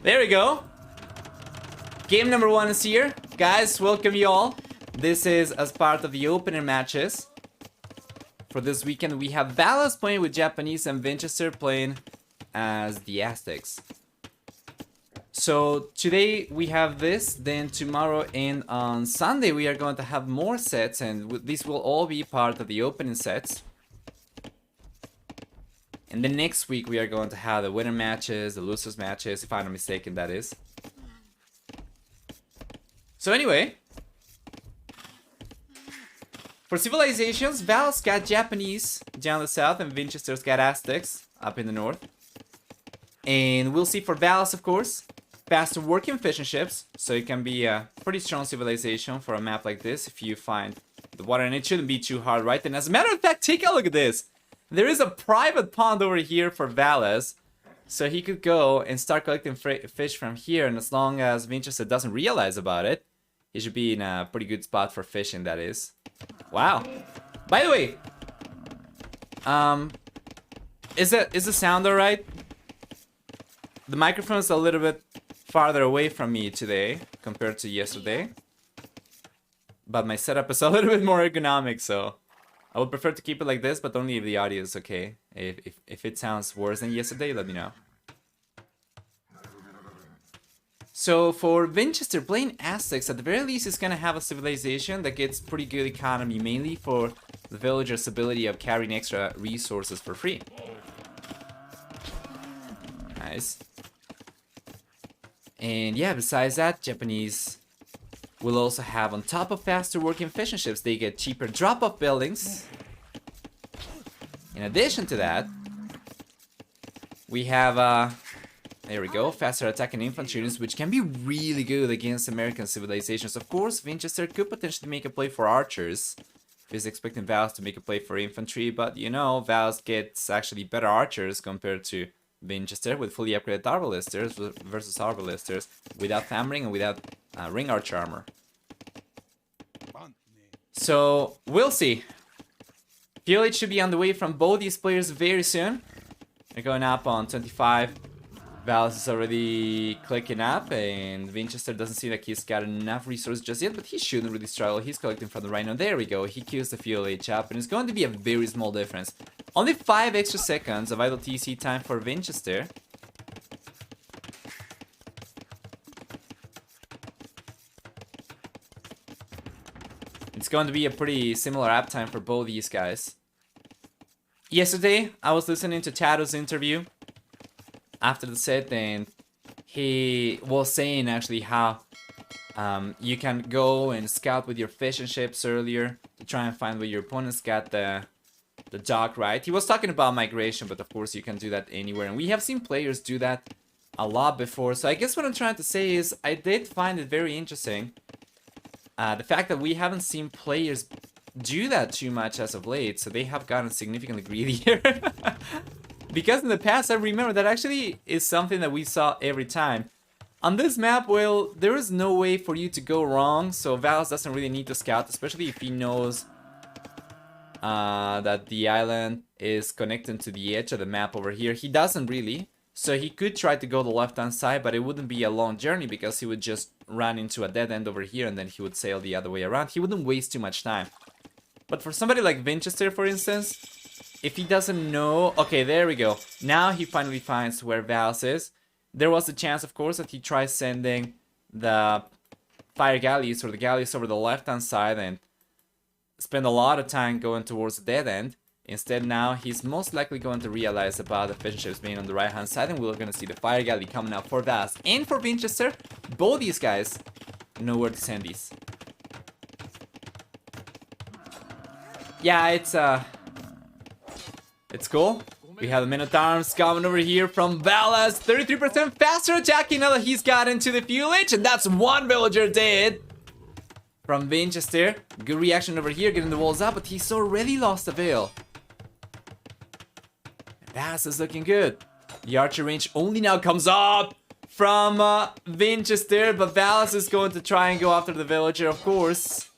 There we go. Game number 1 is here. Guys, welcome you all. This is as part of the opener matches. For this weekend, we have Valas playing with Japanese and Vinchester playing as the Aztecs. So today we have this, then tomorrow and on Sunday we are going to have more sets, and these will all be part of the opening sets. And then next week we are going to have the winner matches, the losers matches, if I'm not mistaken, that is. So anyway, for civilizations, Valas got Japanese down the south and Vinchester's got Aztecs up in the north. And we'll see for Valas, of course, faster working fishing ships, so it can be a pretty strong civilization for a map like this if you find the water, and it shouldn't be too hard, right? And as a matter of fact, take a look at this. There is a private pond over here for Valas, so he could go and start collecting fish from here, and as long as Vinchester doesn't realize about it, he should be in a pretty good spot for fishing, that is. Wow. By the way, is the sound alright? The microphone is a little bit farther away from me today compared to yesterday, but my setup is a little bit more ergonomic, so I would prefer to keep it like this, but only if the audio is okay. If it sounds worse than yesterday, let me know. So for Vinchester, playing Aztecs, at the very least, is gonna have a civilization that gets pretty good economy, mainly for the villagers' ability of carrying extra resources for free. Nice. And yeah, besides that, Japanese will also have, on top of faster working fishing ships, they get cheaper drop-off buildings. In addition to that, we have, there we go, faster attacking infantry units, which can be really good against American civilizations. Of course, Vinchester could potentially make a play for archers, if he's expecting Valas to make a play for infantry, but you know, Valas gets actually better archers compared to Vinchester with fully upgraded arbalisters versus arbalisters without hammering and without ring archer armor. So we'll see. PLH should be on the way from both these players very soon. They're going up on 25. Valas is already clicking up, and Vinchester doesn't seem like he's got enough resources just yet, but he shouldn't really struggle. He's collecting from the Rhino. There we go. He kills the fuel H up, and it's going to be a very small difference. Only 5 extra seconds of idle TC time for Vinchester. It's going to be a pretty similar uptime for both these guys. Yesterday, I was listening to Tato's interview after the set, and he was saying actually how you can go and scout with your fishing ships earlier to try and find where your opponents got the dock, right? He was talking about migration, but of course you can do that anywhere, and we have seen players do that a lot before. So I guess what I'm trying to say is I did find it very interesting, the fact that we haven't seen players do that too much as of late, so they have gotten significantly greedier. Because in the past, I remember that actually is something that we saw every time. On this map, well, there is no way for you to go wrong, so Valas doesn't really need to scout, especially if he knows that the island is connected to the edge of the map over here. He doesn't really, so he could try to go the left-hand side, but it wouldn't be a long journey because he would just run into a dead end over here and then he would sail the other way around. He wouldn't waste too much time. But for somebody like Vinchester, for instance, if he doesn't know... Okay, there we go. Now he finally finds where Valas is. There was a chance, of course, that he tries sending the fire galleys or the galleys over the left-hand side and spend a lot of time going towards the dead end. Instead, now he's most likely going to realize about the fishing ships being on the right-hand side, and we're going to see the fire galley coming out for Valas and for Vinchester. Both these guys know where to send these. Yeah, it's cool. We have the Men-at-Arms coming over here from Valas. 33% faster attacking now that he's got into the fuel H, and that's one villager dead from Vinchester. Good reaction over here, getting the walls up, but he's already lost the veil. Valas is looking good. The archer range only now comes up from Vinchester, but Valas is going to try and go after the villager, of course.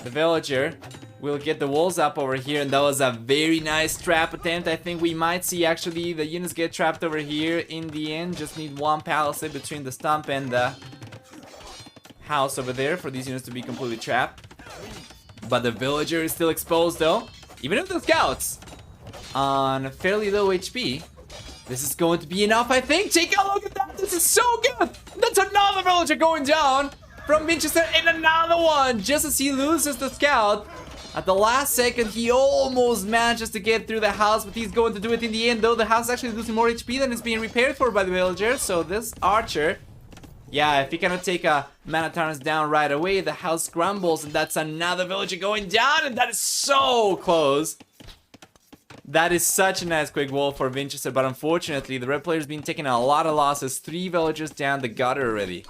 the villager will get the walls up over here, and that was a very nice trap attempt. I think we might see actually the units get trapped over here in the end. Just need one palisade between the stump and the house over there for these units to be completely trapped. But the villager is still exposed though. Even if the scouts on fairly low HP, this is going to be enough, I think. Take a look at that. This is so good. That's another villager going down from Vinchester, and another one just as he loses the scout. At the last second, he almost manages to get through the house, but he's going to do it in the end, though the house is actually losing more HP than it's being repaired for by the villager. So this archer, yeah, if he cannot take a man-at-arms down right away, the house crumbles, and that's another villager going down, and that is so close. That is such a nice quick wall for Vinchester, but unfortunately, the red player's been taking a lot of losses. 3 villagers down the gutter already.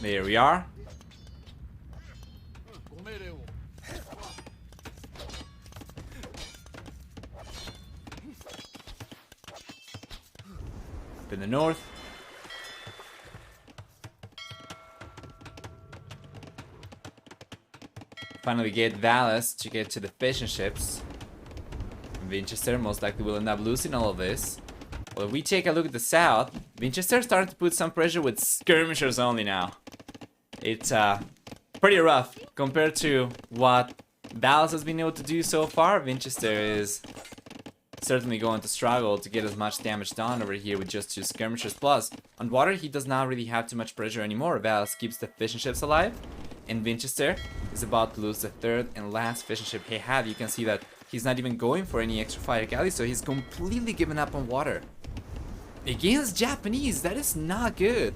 There we are. Up in the north. Finally get Valas to get to the fishing ships. Vinchester most likely will end up losing all of this. Well, if we take a look at the south, Vinchester starting to put some pressure with skirmishers only now. It's pretty rough compared to what Valas has been able to do so far. Vinchester is certainly going to struggle to get as much damage done over here with just 2 skirmishers. Plus, on water he does not really have too much pressure anymore. Valas keeps the fishing ships alive, and Vinchester is about to lose the 3rd and last fishing ship he had. You can see that he's not even going for any extra fire galleys, so he's completely given up on water. Against Japanese, that is not good.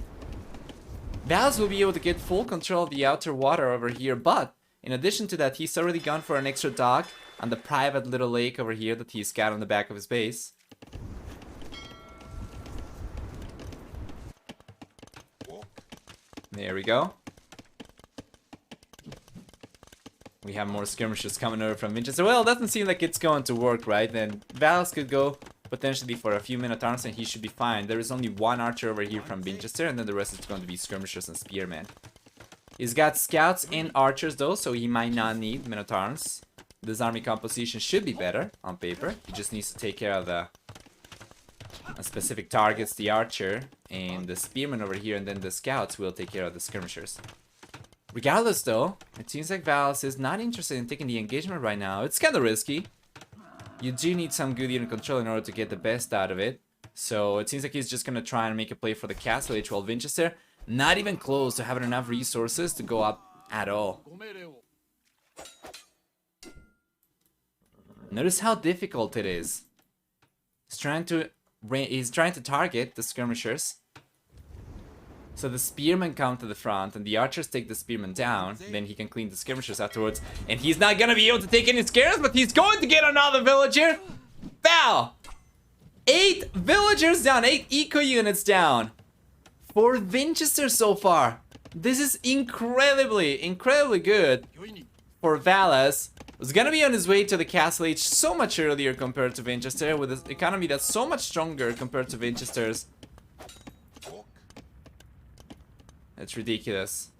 Valas will be able to get full control of the outer water over here, but in addition to that, he's already gone for an extra dock on the private little lake over here that he's got on the back of his base. There we go. We have more skirmishers coming over from Vinchester. Well, it doesn't seem like it's going to work, right? Then Valas could go potentially for a few men-at-arms and he should be fine. There is only 1 archer over here from Vinchester, and then the rest is going to be skirmishers and spearmen. He's got scouts and archers though, so he might not need men-at-arms. This army composition should be better on paper. He just needs to take care of the specific targets, the archer and the spearmen over here, and then the scouts will take care of the skirmishers. Regardless though, it seems like Valas is not interested in taking the engagement right now. It's kind of risky. You do need some good unit control in order to get the best out of it. So it seems like he's just going to try and make a play for the castle age, while Vinchester not even close to having enough resources to go up at all. Notice how difficult it is. He's trying to target the skirmishers. So the spearmen come to the front and the archers take the spearmen down. Then he can clean the skirmishers afterwards. And he's not gonna be able to take any scares, but he's going to get another villager. Bow! 8 villagers down, 8 eco units down. For Vinchester so far. This is incredibly good for Valas. Was gonna be on his way to the castle age so much earlier compared to Vinchester, with an economy that's so much stronger compared to Vinchester's. It's ridiculous.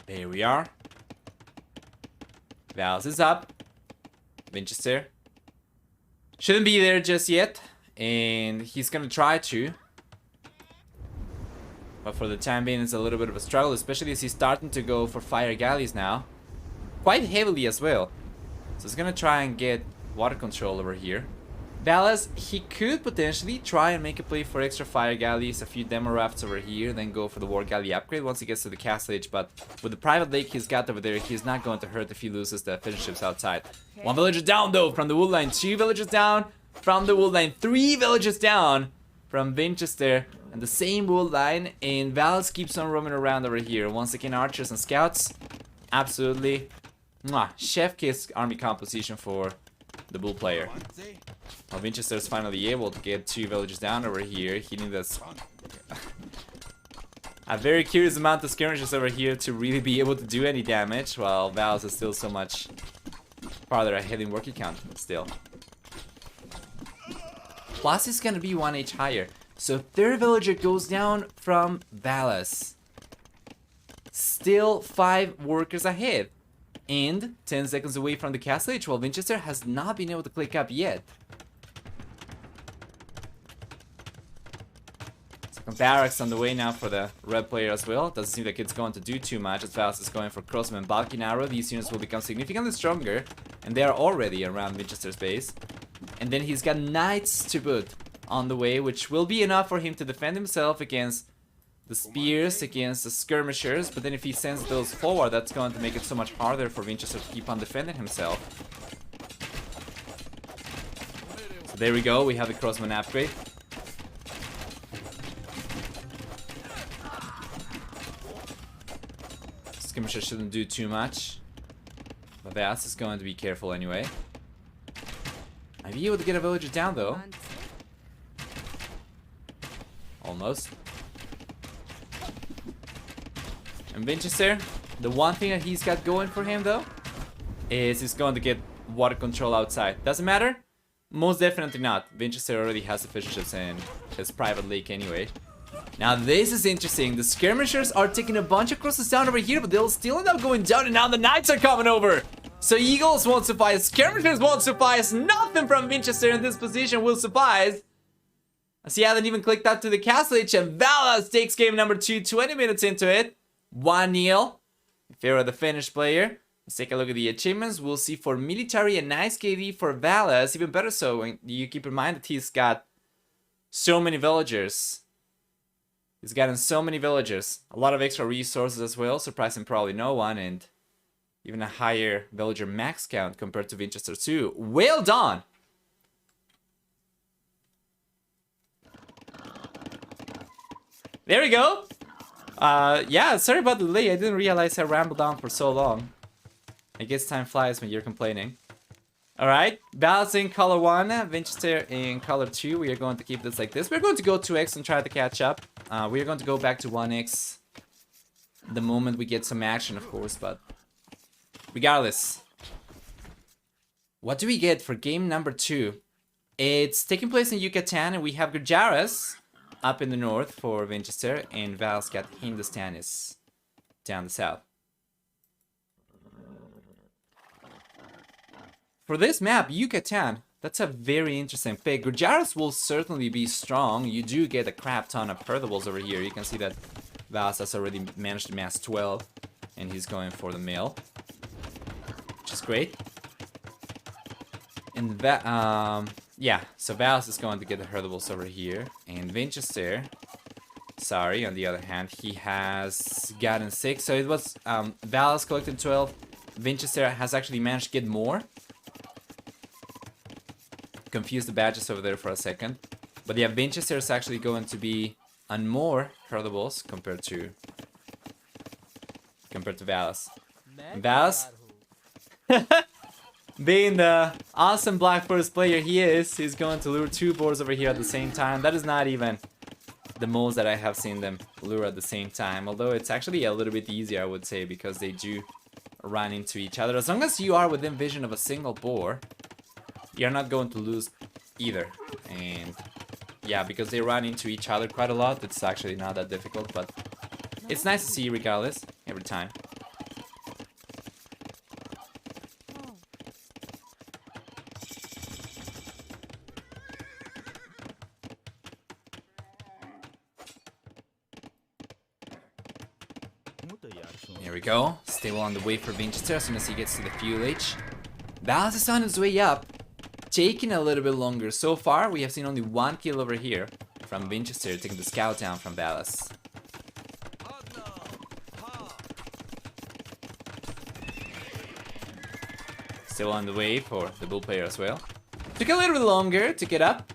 There we are. Valas is up. Vinchester shouldn't be there just yet, and he's gonna try to. But for the time being, it's a little bit of a struggle, especially as he's starting to go for fire galleys now. Quite heavily as well. So he's gonna try and get water control over here. Valas, he could potentially try and make a play for extra fire galleys, a few demo rafts over here, then go for the war galley upgrade once he gets to the castle age. But with the private lake he's got over there, he's not going to hurt if he loses the fishing ships outside. 1 villager down though from the wood line, 2 villagers down from the wood line, 3 villagers down from Vinchester and the same wood line, and Valas keeps on roaming around over here. Once again, archers and scouts. Absolutely. Mwah. Chef kiss army composition for the bull player. Well, Vinchester is finally able to get 2 villagers down over here. He needs us a very curious amount of skirmishes over here to really be able to do any damage, while Valas is still so much farther ahead in working count still. Plus it's gonna be 1 higher. So 3rd villager goes down from Valas. Still 5 workers ahead. And 10 seconds away from the castle age, while Vinchester has not been able to click up yet. Second barracks on the way now for the red player as well. Doesn't seem like it's going to do too much as Valas is going for crossman and bulky arrow. These units will become significantly stronger, and they are already around Vinchester's base. And then he's got knights to boot on the way, which will be enough for him to defend himself against the spears, against the skirmishers. But then if he sends those forward, that's going to make it so much harder for Vinchester to keep on defending himself. So there we go, we have the crossman upgrade. Skirmisher shouldn't do too much, but Valas is going to be careful anyway. Might be able to get a villager down though. Almost. And Vinchester, the one thing that he's got going for him though, is he's going to get water control outside. Doesn't matter? Most definitely not. Vinchester already has the fish ships in his private lake anyway. Now this is interesting. The skirmishers are taking a bunch of crosses down over here, but they'll still end up going down, and now the knights are coming over. So eagles won't suffice, skirmishers won't suffice, nothing from Vinchester in this position will suffice. As he hasn't even clicked up to the castle age, and Valas takes game number 2, 20 minutes into it. 1-0 in favor of the Finnish player. Let's take a look at the achievements. We'll see for military a nice KD for Valas. Even better so when you keep in mind that he's got so many villagers. He's gotten so many villagers. A lot of extra resources as well, surprising probably no one, and even a higher villager max count compared to Vinchester 2. Well done! There we go! Yeah, sorry about the delay. I didn't realize I rambled on for so long. I guess time flies when you're complaining. Alright, Valas in color 1, Vinchester in color 2. We are going to keep this like this. We're going to go 2x and try to catch up. We are going to go back to 1x the moment we get some action, of course, but regardless. What do we get for game number 2? It's taking place in Yucatan, and we have Gujaras up in the north for Vinchester, and Valas got Hindustanis down the south. For this map, Yucatan, that's a very interesting pick. Gujaras will certainly be strong. You do get a crap ton of perdables over here. You can see that Valas has already managed to mass 12, and he's going for the mill, which is great. And yeah, so Valas is going to get the herdables over here, and Vinchester, sorry, on the other hand, he has gotten 6. So it was Valas collected 12. Vinchester has actually managed to get more. Confused the badges over there for a second, but yeah, Vinchester is actually going to be on more herdables compared to Valas. And Valas, being the awesome black forest player he is, he's going to lure 2 boars over here at the same time. That is not even the most that I have seen them lure at the same time, although it's actually a little bit easier, I would say, because they do run into each other. As long as you are within vision of a single boar, you're not going to lose either. And yeah, because they run into each other quite a lot, it's actually not that difficult, but it's nice to see regardless, every time. Here we go, still on the way for Vinchester as soon as he gets to the fuel age. Valas is on his way up, taking a little bit longer. So far, we have seen only 1 kill over here from Vinchester, taking the scout down from Valas. Still on the way for the bull player as well. Took a little bit longer to get up.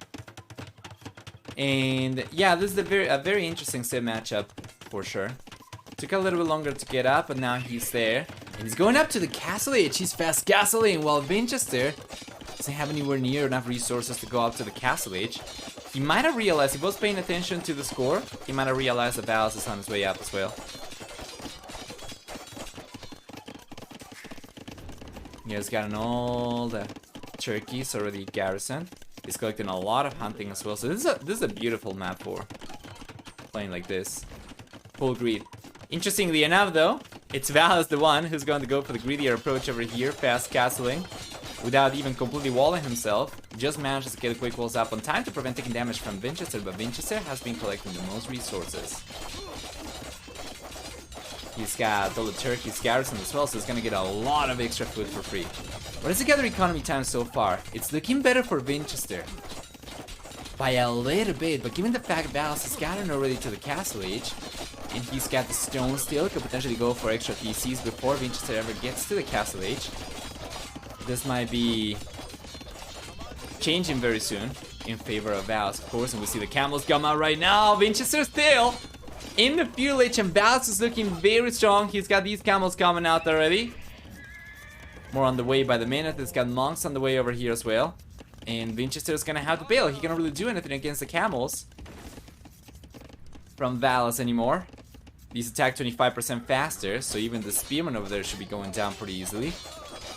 And yeah, this is a very interesting sim matchup for sure. Took a little bit longer to get up, but now he's there. And he's going up to the castle edge. He's fast castling while Vinchester doesn't have anywhere near enough resources to go up to the castle edge. He might have realized, he was paying attention to the score. He might have realized that Valas is on his way up as well. He has gotten all the turkeys already garrisoned. He's collecting a lot of hunting as well. So this is a beautiful map for playing like this. Full greed. Interestingly enough though, it's Valas the one who's going to go for the greedier approach over here, fast castling, without even completely walling himself. Just manages to get the quick walls up on time to prevent taking damage from Vinchester, but Vinchester has been collecting the most resources. He's got all the turkeys garrison as well, so he's gonna get a lot of extra food for free. What is the gather economy time so far? It's looking better for Vinchester by a little bit, but given the fact Valas has gotten already to the castle age, and he's got the stone steel, could potentially go for extra TCs before Vinchester ever gets to the castle age. This might be changing very soon in favor of Valas, of course, and we see the camels come out right now. Vinchester still in the fuel age, and Valas is looking very strong. He's got these camels coming out already. More on the way by the minute. He's got monks on the way over here as well. And Vinchester is gonna have to bail. He cannot really do anything against the camels from Valas anymore. These attack 25% faster, so even the spearmen over there should be going down pretty easily.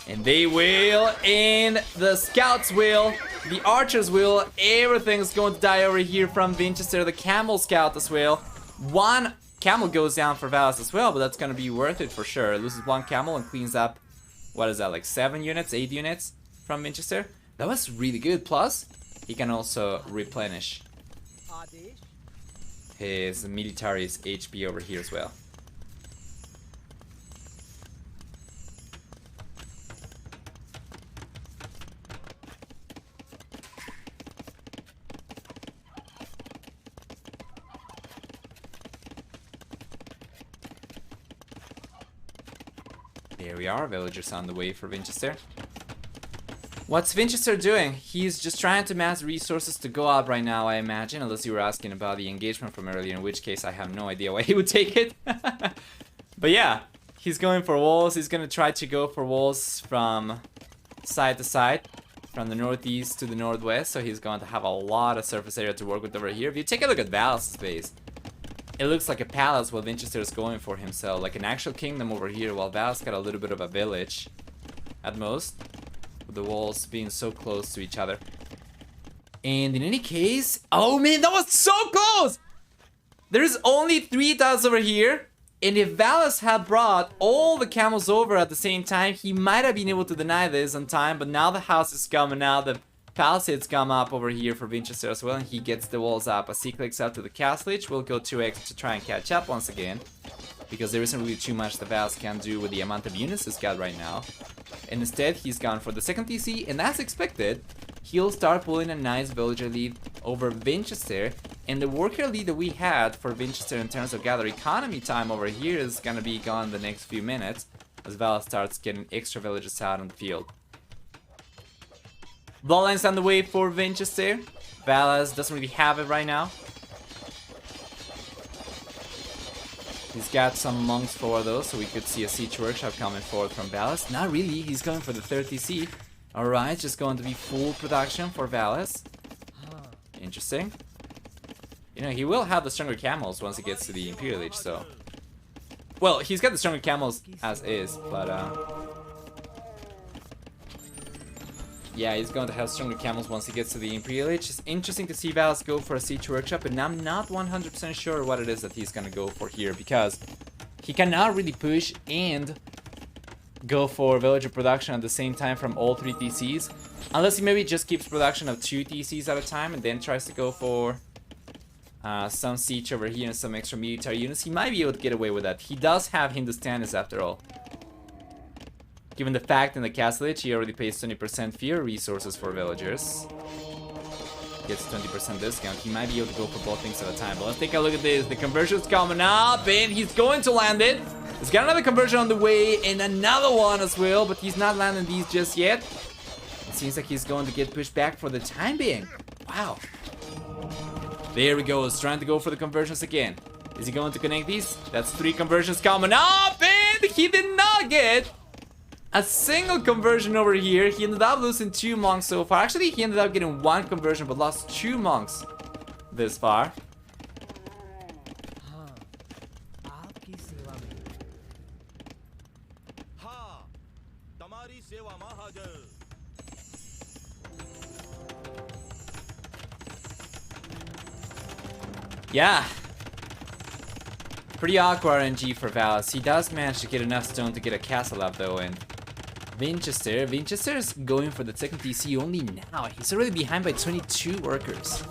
And they will, and the scouts will, the archers will, everything's going to die over here from Vinchester, the camel scout as well. One camel goes down for Valas as well, but that's going to be worth it for sure. Loses one camel and cleans up, what is that, like 7 units, 8 units from Vinchester? That was really good. Plus, he can also replenish his military's HP over here as well. There we are, villagers on the way for Vinchester. What's Vinchester doing? He's just trying to mass resources to go up right now, I imagine, unless you were asking about the engagement from earlier, in which case I have no idea why he would take it. But yeah, he's going for walls. He's gonna try to go for walls from side to side, from the northeast to the northwest, so he's going to have a lot of surface area to work with over here. If you take a look at Valas' base, it looks like a palace while Vinchester is going for himself, like an actual kingdom over here, while Valas got a little bit of a village at most, with the walls being so close to each other. And in any case, oh man, that was so close! There's only 3 tiles over here, and if Valas had brought all the camels over at the same time, he might have been able to deny this on time, but now the house is coming out, the palisades come up over here for Vinchester as well, and he gets the walls up. As he clicks up to the castle edge, we'll go 2x to try and catch up once again, because there isn't really too much the Valas can do with the amount of units he's got right now. And instead, he's gone for the second TC, and as expected, he'll start pulling a nice villager lead over Vinchester. And the worker lead that we had for Vinchester in terms of gather economy time over here is gonna be gone the next few minutes, as Valas starts getting extra villagers out on the field. Bloodline's on the way for Vinchester. Valas doesn't really have it right now. He's got some monks for those, so we could see a siege workshop coming forward from Valas. Not really, he's going for the 3rd TC. Alright, just going to be full production for Valas. Interesting. You know, he will have the stronger camels once he gets to the Imperial Age, so... Well, he's got the stronger camels as is, but yeah, he's going to have stronger camels once he gets to the Imperial Age. It's interesting to see Valas go for a siege workshop, and I'm not 100% sure what it is that he's going to go for here, because he cannot really push and go for villager production at the same time from all 3 TCs, unless he maybe just keeps production of 2 TCs at a time and then tries to go for some siege over here and some extra military units. He might be able to get away with that. He does have Hindustanis after all. Given the fact in the castle age, he already pays 20% fewer resources for villagers. Gets 20% discount. He might be able to go for both things at a time. But let's take a look at this. The conversion's coming up, and he's going to land it. He's got another conversion on the way, and another one as well, but he's not landing these just yet. It seems like he's going to get pushed back for the time being. Wow. There he goes, trying to go for the conversions again. Is he going to connect these? That's 3 conversions coming up, and he did not get a single conversion over here. He ended up losing 2 monks so far. Actually, he ended up getting 1 conversion, but lost 2 monks this far. Yeah. Pretty awkward RNG for Valas. He does manage to get enough stone to get a castle up though, and Vinchester is going for the second TC only now. He's already behind by 22 workers.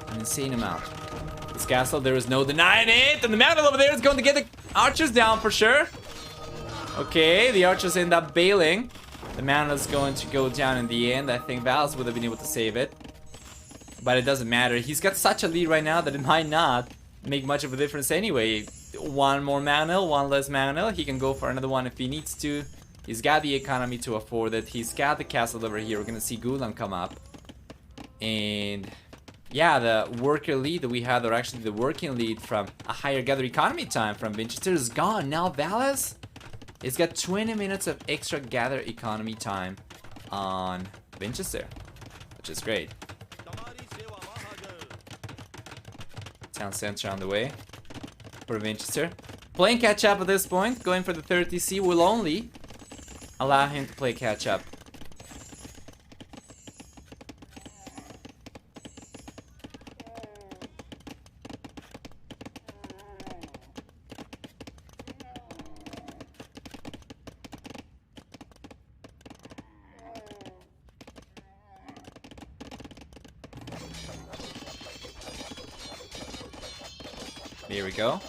An insane amount. This castle, there is no denying it, and the mountain over there is going to get the archers down for sure. Okay, the archers end up bailing. The mountain is going to go down in the end. I think Valas would have been able to save it. But it doesn't matter. He's got such a lead right now that it might not make much of a difference anyway. 1 more mana, 1 less mana. He can go for another one if he needs to. He's got the economy to afford it. He's got the castle over here. We're gonna see Gulam come up. And yeah, the worker lead that we had, or actually the working lead from a higher gather economy time from Vinchester is gone. Now Valas has got 20 minutes of extra gather economy time on Vinchester, which is great. Town center on the way for Vinchester. Playing catch up at this point, going for the 30C will only allow him to play catch up. There we go.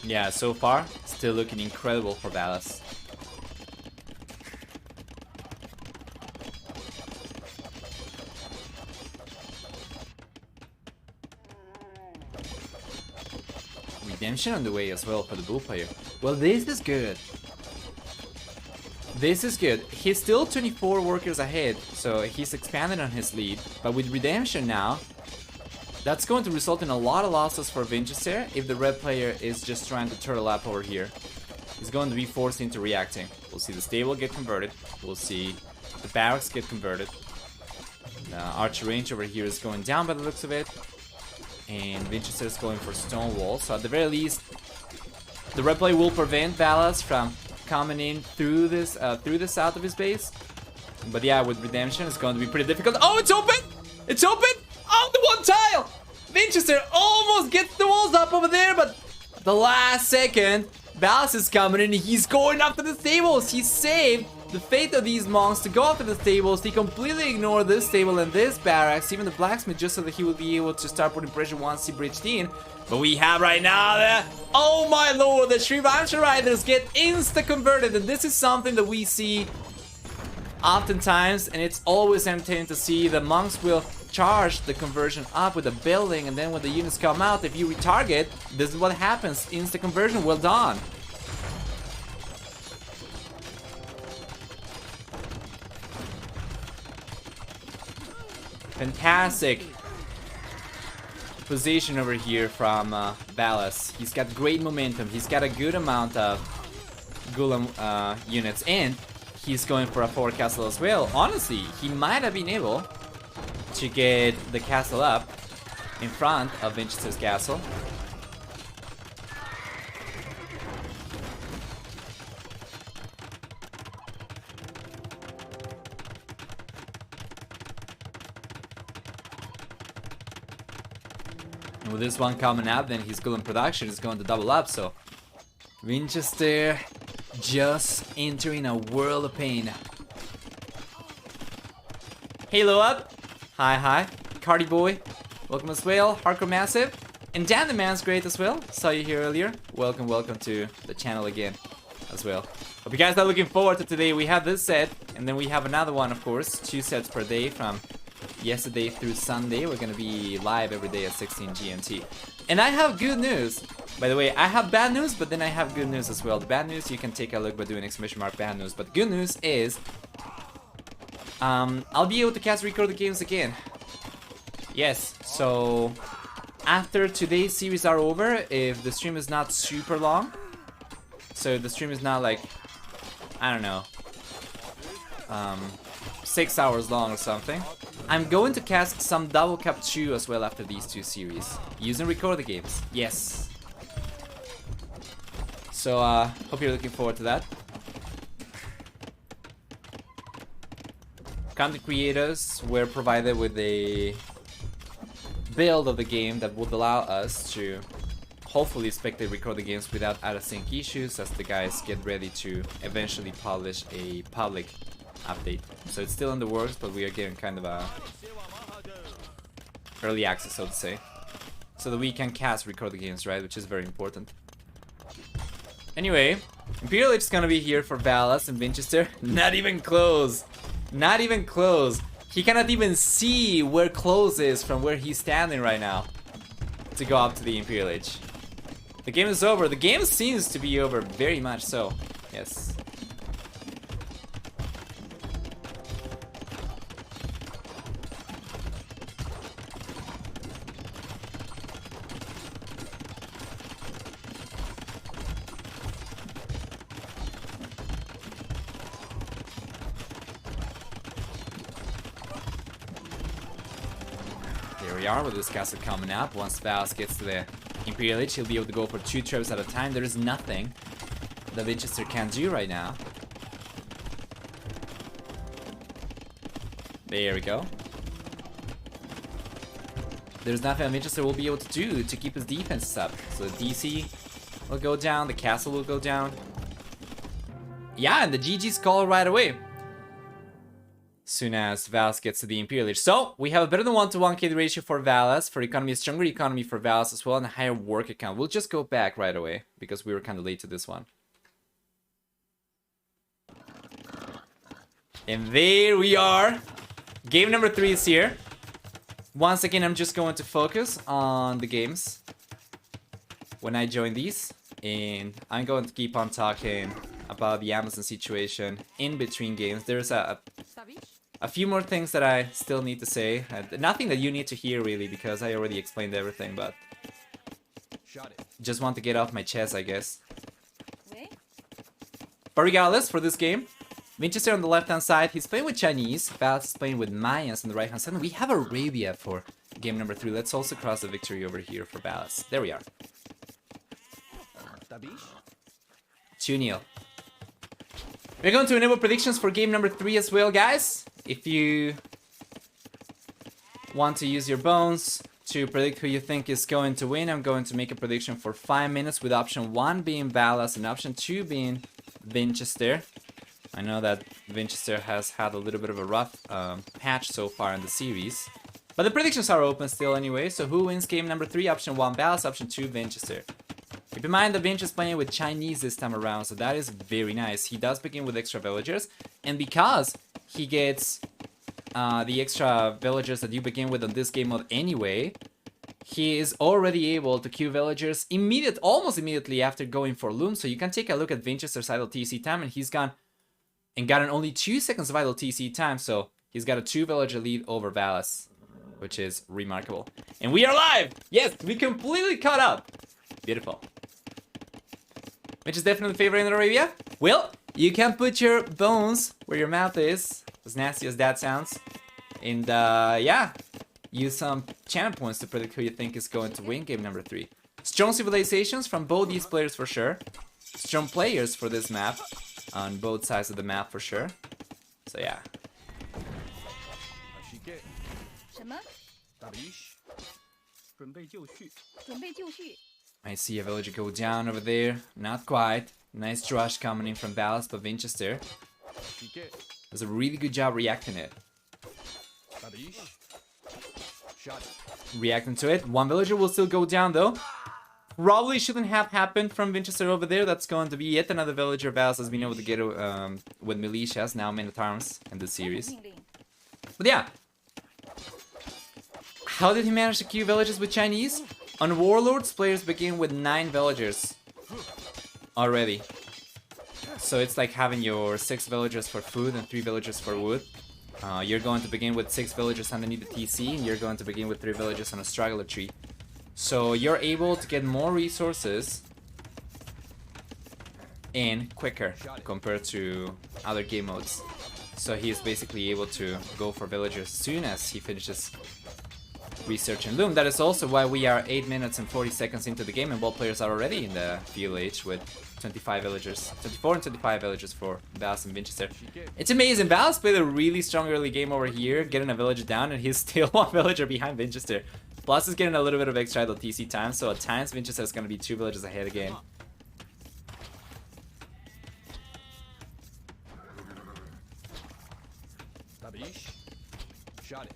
Yeah, so far, still looking incredible for Valas. Redemption on the way as well for the bull player. Well, this is good. This is good. He's still 24 workers ahead, so he's expanded on his lead. But with redemption now, that's going to result in a lot of losses for Vinchester if the red player is just trying to turtle up over here. He's going to be forced into reacting. We'll see the stable get converted. We'll see the barracks get converted. The archer range over here is going down by the looks of it. And Vinchester is going for stone wall. So at the very least, the red player will prevent Valas from coming in through this south of his base. But yeah, with redemption, it's going to be pretty difficult. Oh, it's open! It's open! Oh, the one tile! Vinchester almost gets the walls up over there, but the last second, Valas is coming in. He's going after the stables. He saved the fate of these monks to go after the stables. He completely ignored this stable and this barracks, even the blacksmith, just so that he would be able to start putting pressure once he breached in. But we have right now the, oh my lord, the Shrivansha Riders get insta-converted, and this is something that we see oftentimes, and it's always entertaining to see. The monks will charge the conversion up with a building, and then when the units come out, if you retarget, this is what happens. Insta-conversion, well done. Fantastic position over here from Valas. He's got great momentum. He's got a good amount of Gulam units, and he's going for a forward castle as well. Honestly, he might have been able to get the castle up in front of Vinchester's castle. And with this one coming up, then his Gulam production is going to double up, so Vinchester just entering a world of pain. Halo up. Hi, hi. Cardi Boy. Welcome as well. Hardcore Massive. And Dan the Man's great as well. Saw you here earlier. Welcome, welcome to the channel again as well. Hope you guys are looking forward to today. We have this set, and then we have another one, of course. 2 sets per day from yesterday through Sunday. We're gonna be live every day at 16 GMT. And I have good news. By the way, I have bad news, but then I have good news as well. The bad news, you can take a look by doing !! bad news. But the good news is, I'll be able to cast record the games again. Yes, so after today's series are over, if the stream is not super long, so the stream is not like, I don't know, 6 hours long or something, I'm going to cast some Double Cup 2 as well after these 2 series, using record the games. Yes. So, hope you're looking forward to that. Content creators were provided with a build of the game that would allow us to hopefully spectate record the games without out-of-sync issues as the guys get ready to eventually publish a public update. So it's still in the works, but we are getting kind of a early access, so to say, so that we can cast record the games, right, which is very important. Anyway, Imperial Age is gonna be here for Valas and Vinchester. Not even close. Not even close. He cannot even see where close is from where he's standing right now to go up to the Imperial Age. The game is over. The game seems to be over, very much so. Yes. There we are with this castle coming up. Once Valas gets to the Imperial Age, he'll be able to go for 2 trips at a time. There is nothing that Vinchester can do right now. There we go. There's nothing that Vinchester will be able to do to keep his defenses up. So the DC will go down, the castle will go down. Yeah, and the GG's call right away. Soon as Valas gets to the Imperial Age. So, we have a better than 1-to-1 KD ratio for Valas, for economy, a stronger economy for Valas as well, and a higher work account. We'll just go back right away, because we were kind of late to this one. And there we are! Game number 3 is here. Once again, I'm just going to focus on the games when I join these, and I'm going to keep on talking about the Amazon situation in between games. There's a few more things that I still need to say. Nothing that you need to hear really, because I already explained everything, but just want to get off my chest, I guess. But regardless, for this game, Vinchester on the left-hand side, he's playing with Chinese. Valas is playing with Mayans on the right-hand side. And we have Arabia for game number 3. Let's also cross the victory over here for Valas. There we are. 2-0. We're going to enable predictions for game number 3 as well, guys. If you want to use your bones to predict who you think is going to win, I'm going to make a prediction for 5 minutes with option 1 being Valas and option 2 being Vinchester. I know that Vinchester has had a little bit of a rough patch so far in the series. But the predictions are open still anyway, so who wins game number 3? Option 1 Valas, option 2 Vinchester. Keep in mind that Vinch is playing with Chinese this time around, so that is very nice. He does begin with extra villagers, and because he gets the extra villagers that you begin with on this game mode anyway, he is already able to queue villagers almost immediately after going for Loom. So you can take a look at Vinchester's idle TC time, and he's gone and gotten only 2 seconds of idle TC time, so he's got a 2 villager lead over Valas, which is remarkable. And we are live! Yes, we completely caught up! Beautiful. Which is definitely favoring Arabia? Well, you can put your bones where your mouth is, as nasty as that sounds. And yeah, use some channel points to predict who you think is going to win game number 3. Strong civilizations from both these players for sure. Strong players for this map on both sides of the map for sure. So yeah. I see a villager go down over there. Not quite. Nice rush coming in from Valas, but Vinchester does a really good job reacting it. Reacting to it. 1 villager will still go down though. Probably shouldn't have happened from Vinchester over there. That's going to be yet another villager Valas has been able to get with militias, now men at arms in this series. But yeah, How did he manage to queue villages with Chinese? On Warlords, players begin with 9 villagers already. So it's like having your 6 villagers for food and 3 villagers for wood. You're going to begin with 6 villagers underneath the TC, and you're going to begin with 3 villagers on a straggler tree. So you're able to get more resources in quicker compared to other game modes. So he is basically able to go for villagers as soon as he finishes research and loom. That is also why we are 8 minutes and 40 seconds into the game and both players are already in the VLH with 25 villagers, 24 and 25 villagers for Valas and Vinchester. It's amazing. Valas played a really strong early game over here, getting a villager down, and he's still 1 villager behind Vinchester. Plus he's getting a little bit of extra idle TC time, so at times Vinchester is going to be 2 villagers ahead again. Shot it.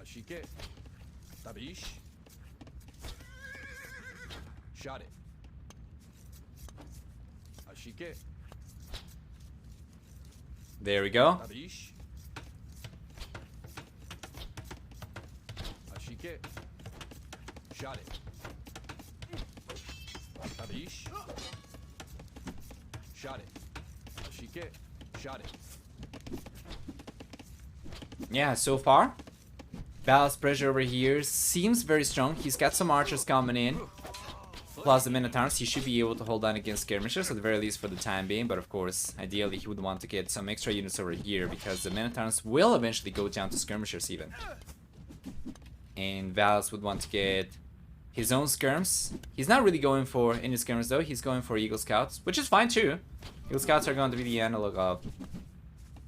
Ashike. Tabish. Shot it. Ashike. There we go. Tabish. Ashike. Shot it. Tabish. Shot it. Ashike. Shot it. Yeah, so far, Valas' pressure over here seems very strong. He's got some archers coming in, plus the Minotaurs. He should be able to hold on against skirmishers, at the very least for the time being. But of course, ideally he would want to get some extra units over here, because the Minotaurs will eventually go down to skirmishers even. And Valas would want to get his own skirms. He's not really going for any skirms though, he's going for Eagle Scouts, which is fine too. Eagle Scouts are going to be the analog of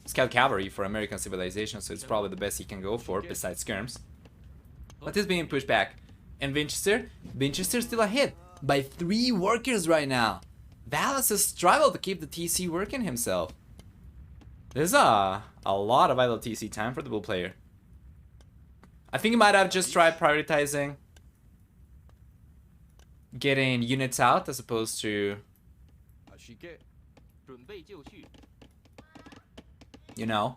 Scout Cavalry for American civilization, so it's probably the best he can go for, besides skirms. But he's being pushed back. And Vinchester's still ahead by 3 workers right now. Valas has struggled to keep the TC working himself. There's a lot of idle TC time for the bull player. I think he might have just tried prioritizing getting units out as opposed to, you know.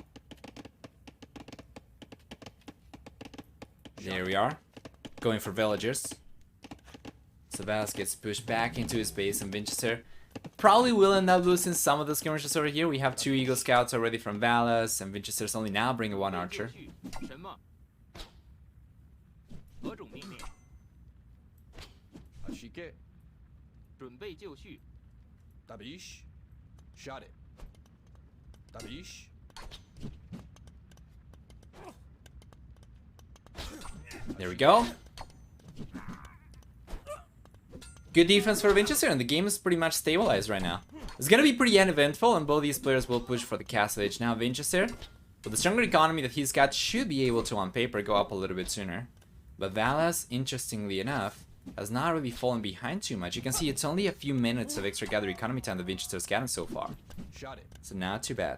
There we are. Going for villagers. So Valas gets pushed back into his base, and Vinchester probably will end up losing some of the skirmishes over here. We have 2 Eagle Scouts already from Valas, and Vinchester's only now bringing 1 archer. Shot it. Tabish. There we go. Good defense for Vinchester, and the game is pretty much stabilized right now. It's gonna be pretty uneventful, and both these players will push for the castle age. Now Vinchester, with the stronger economy that he's got, should be able to, on paper, go up a little bit sooner. But Valas, interestingly enough, has not really fallen behind too much. You can see it's only a few minutes of extra gather economy time that Vinchester's gotten so far. So not too bad.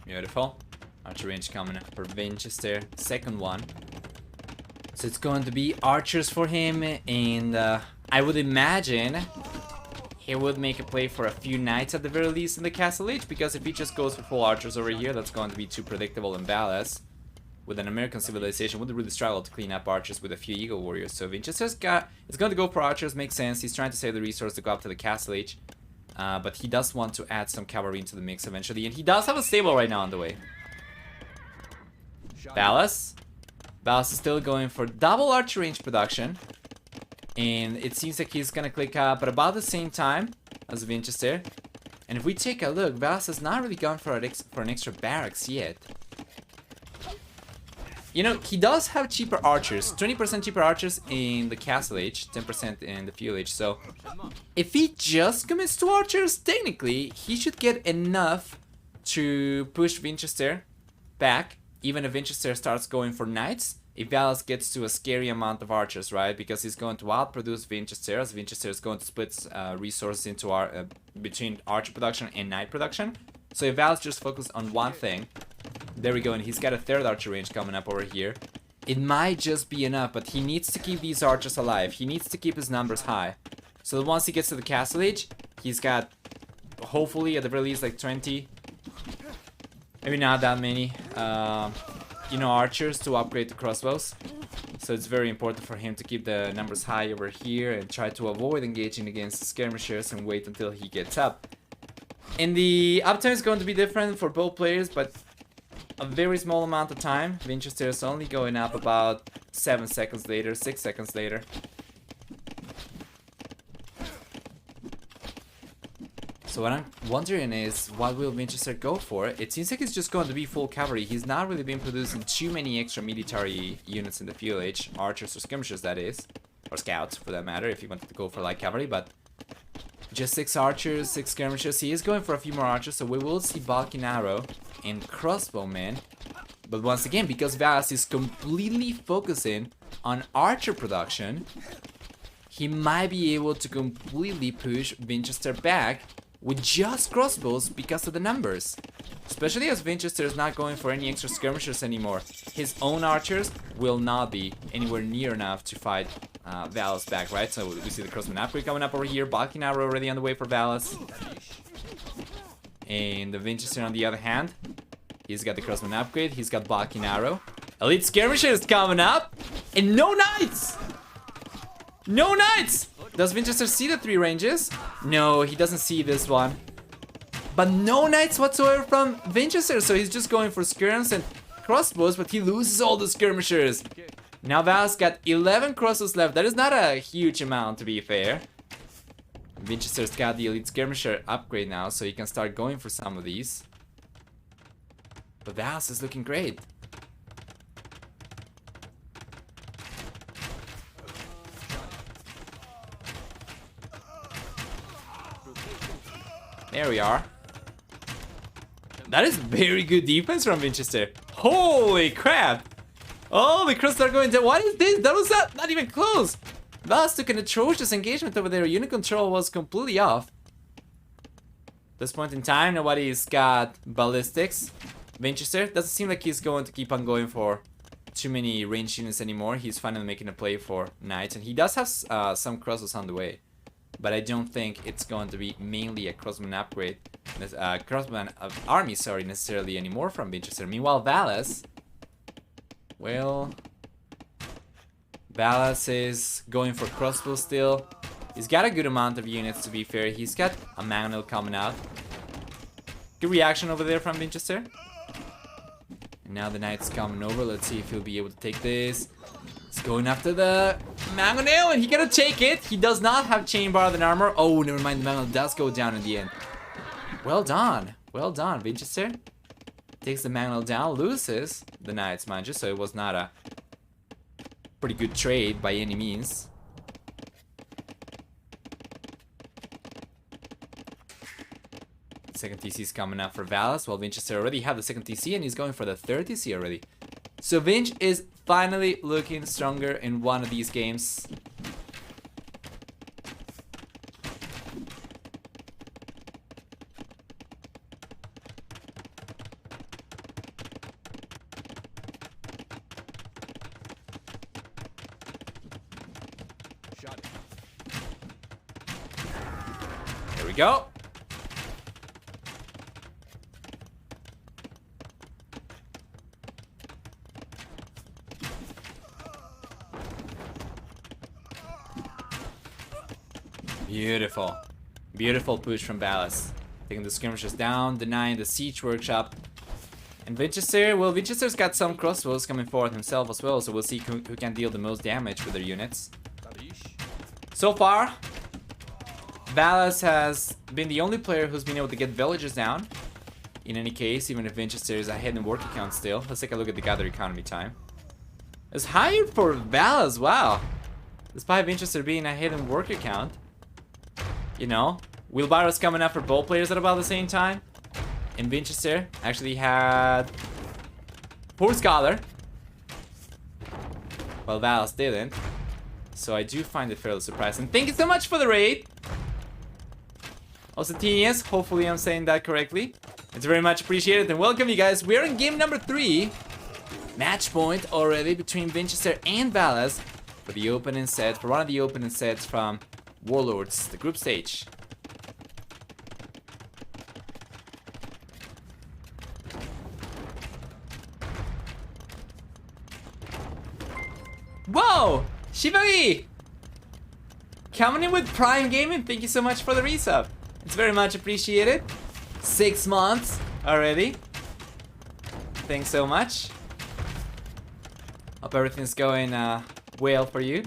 Beautiful. Archer range coming up for Vinchester. Second one. So it's going to be archers for him, and I would imagine he would make a play for a few knights at the very least in the castle age, because if he just goes for full archers over here, that's going to be too predictable in Valas. With an American civilization, would really struggle to clean up archers with a few Eagle Warriors. So Vinchester's is going to go for archers, makes sense. He's trying to save the resource to go up to the castle age. But he does want to add some cavalry into the mix eventually, and he does have a stable right now on the way. Valas is still going for double archer range production, and it seems like he's gonna click up at about the same time as Vinchester. And if we take a look, Valas has not really gone for an extra barracks yet. You know, he does have cheaper archers, 20% cheaper archers in the castle age, 10% in the field age. So if he just commits to archers, technically he should get enough to push Vinchester back, even if Vinchester starts going for knights. If Valas gets to a scary amount of archers, right? Because he's going to outproduce Vinchester, as Vinchester is going to split resources into between archer production and knight production. So if Valas just focused on one thing, there we go, and he's got a third archer range coming up over here. It might just be enough, but he needs to keep these archers alive. He needs to keep his numbers high. So that once he gets to the castle age, he's got, hopefully at the very least, like 20, maybe not that many, you know, archers to upgrade to crossbows. So it's very important for him to keep the numbers high over here and try to avoid engaging against the skirmishers and wait until he gets up. And the uptime is going to be different for both players, but a very small amount of time. Vinchester is only going up about 7 seconds later, 6 seconds later. So what I'm wondering is, what will Vinchester go for? It seems like it's just going to be full cavalry. He's not really been producing too many extra military units in the field age. Archers or skirmishers, that is. Or scouts, for that matter, if he wanted to go for light cavalry. But just 6 archers, 6 skirmishers. He is going for a few more archers, so we will see balking arrow and crossbowmen. But once again, because Valas is completely focusing on archer production, he might be able to completely push Vinchester back with just crossbows because of the numbers. Especially as Vinchester is not going for any extra skirmishers anymore. His own archers will not be anywhere near enough to fight Valas back, right? So we see the crossman upgrade coming up over here. Balking arrow already on the way for Valas. And the Vinchester on the other hand, he's got the crossman upgrade. He's got balking arrow. Elite skirmishers coming up. And no knights! No knights! Does Vinchester see the 3 ranges? No, he doesn't see this one. But no knights whatsoever from Vinchester, so he's just going for skirms and crossbows, but he loses all the skirmishers. Now Valas got 11 crossbows left. That is not a huge amount, to be fair. Vinchester's got the elite skirmisher upgrade now, so he can start going for some of these. But Valas is looking great. There we are. That is very good defense from Vinchester. Holy crap! Oh, the cross are going down. What is this? That was not even close. Valas took an atrocious engagement over there. Unit control was completely off. At this point in time, nobody's got ballistics. Vinchester doesn't seem like he's going to keep on going for too many ranged units anymore. He's finally making a play for knights, and he does have some crosses on the way. But I don't think it's going to be mainly a crossman upgrade, crossman army, sorry, necessarily anymore from Vinchester. Meanwhile, Valas, well, Valas is going for crossbow still. He's got a good amount of units, to be fair. He's got a manual coming out. Good reaction over there from Vinchester. And now the knight's coming over. Let's see if he'll be able to take this. He's going after the mangonel, and he gonna take it. He does not have chain bar than armor. Oh, never mind. The mangonel does go down in the end. Well done. Well done, Vinchester. Takes the mangonel down, loses the knights, mind you. So it was not a pretty good trade by any means. Second TC is coming out for Valas. Well, Vinchester already had the second TC, and he's going for the third TC already. So Vinch is finally looking stronger in one of these games. Shot it. There we go. Beautiful. Beautiful push from Valas. Taking the skirmishers down, denying the siege workshop. And Vinchester, well, Vinchester's got some crossbows coming forward himself as well, so we'll see who can deal the most damage with their units. So far, Valas has been the only player who's been able to get villagers down. In any case, even if Vinchester is ahead in worker count still. Let's take a look at the gather economy time. It's higher for Valas, wow. Despite Vinchester being ahead in worker count. You know, wheelbarrows coming up for both players at about the same time. And Vinchester actually had poor scholar. Well, Valas didn't. So I do find it fairly surprising. Thank you so much for the raid. Osatinius, hopefully I'm saying that correctly. It's very much appreciated, and welcome you guys. We're in game number 3. Match point already between Vinchester and Valas for the opening set, for one of the opening sets from Warlords, the group stage. Whoa! Shibagi! Coming in with Prime Gaming, thank you so much for the resub. It's very much appreciated. 6 months already. Thanks so much. Hope everything's going well for you.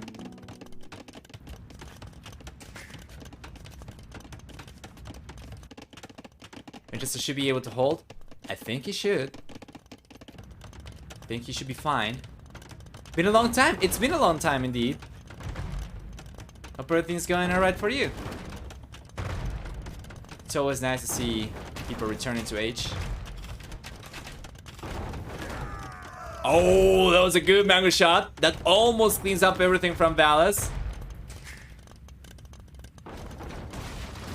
Vinchester should be able to hold. I think he should. I think he should be fine. Been a long time. It's been a long time indeed. Hope everything's going alright for you. It's always nice to see people returning to H. Oh, that was a good mango shot. That almost cleans up everything from Valas.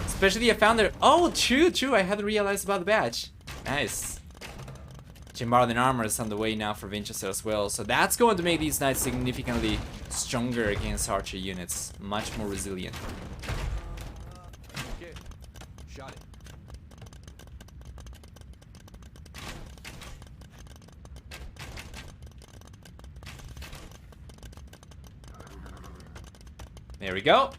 Especially I found there. Oh, true. I hadn't realized about the badge. Nice. Bombarding armor is on the way now for Vinchester as well, so that's going to make these knights significantly stronger against archer units, much more resilient. Okay. Shot it. There we go.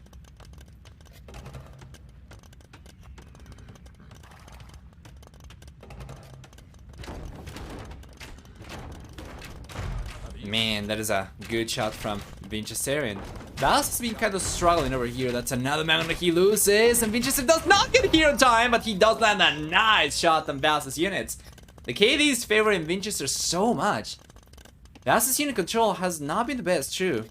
Man, that is a good shot from Vinchester, and Valas has been kind of struggling over here. That's another man that he loses, and Vinchester does not get here in time, but he does land a nice shot on Valas' units. The KD is favoring Vinchester so much. Valas' unit control has not been the best, true.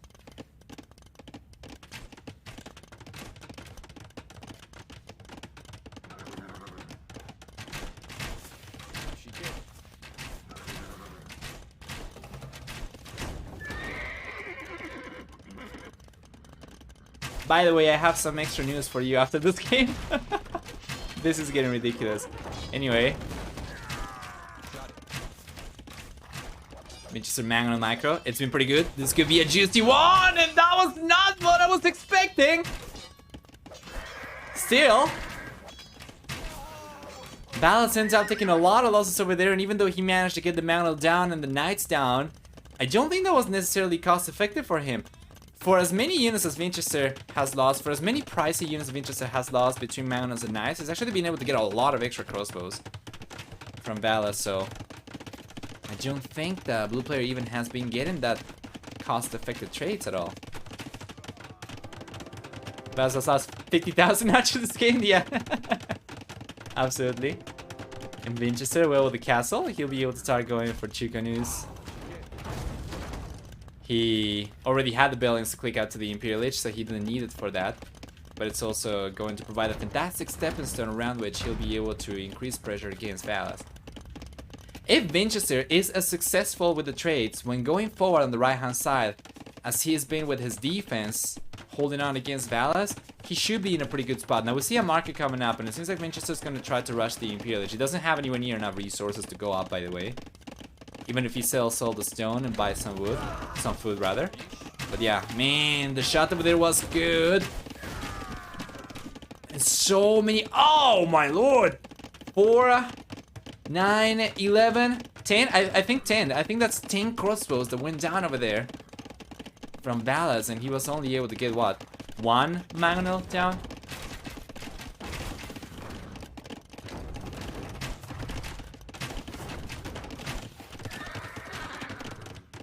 She did. By the way, I have some extra news for you after this game. This is getting ridiculous. Anyway. Vinchester Mango on micro. It's been pretty good. This could be a juicy one, and that was not what I was expecting. Still, Valas ends up taking a lot of losses over there, and even though he managed to get the Mango down and the Knights down, I don't think that was necessarily cost effective for him. For as many units as Vinchester has lost, for as many pricey units Vinchester has lost between Magnums and Knights, he's actually been able to get a lot of extra crossbows from Valas, so I don't think the blue player even has been getting that cost-effective trades at all. Valas has lost 50,000 after this game, yeah. Absolutely. And Vinchester, well, with the castle, he'll be able to start going for two canoes. He already had the buildings to click out to the Imperial Lich, so he didn't need it for that. But it's also going to provide a fantastic stepping stone around which he'll be able to increase pressure against Valas. If Vinchester is as successful with the trades when going forward on the right hand side as he has been with his defense holding on against Valas, he should be in a pretty good spot. Now we see a market coming up, and it seems like Vinchester's going to try to rush the Imperial Lich. He doesn't have anywhere near enough resources to go up, by the way. Even if he sells all the stone and buys some wood. Some food, rather. But yeah, man, the shot over there was good. And so many... Oh, my lord! 4, 9, 11, 10? I think 10. I think that's 10 crossbows that went down over there. From Valas, and he was only able to get, what? 1 mangonel down?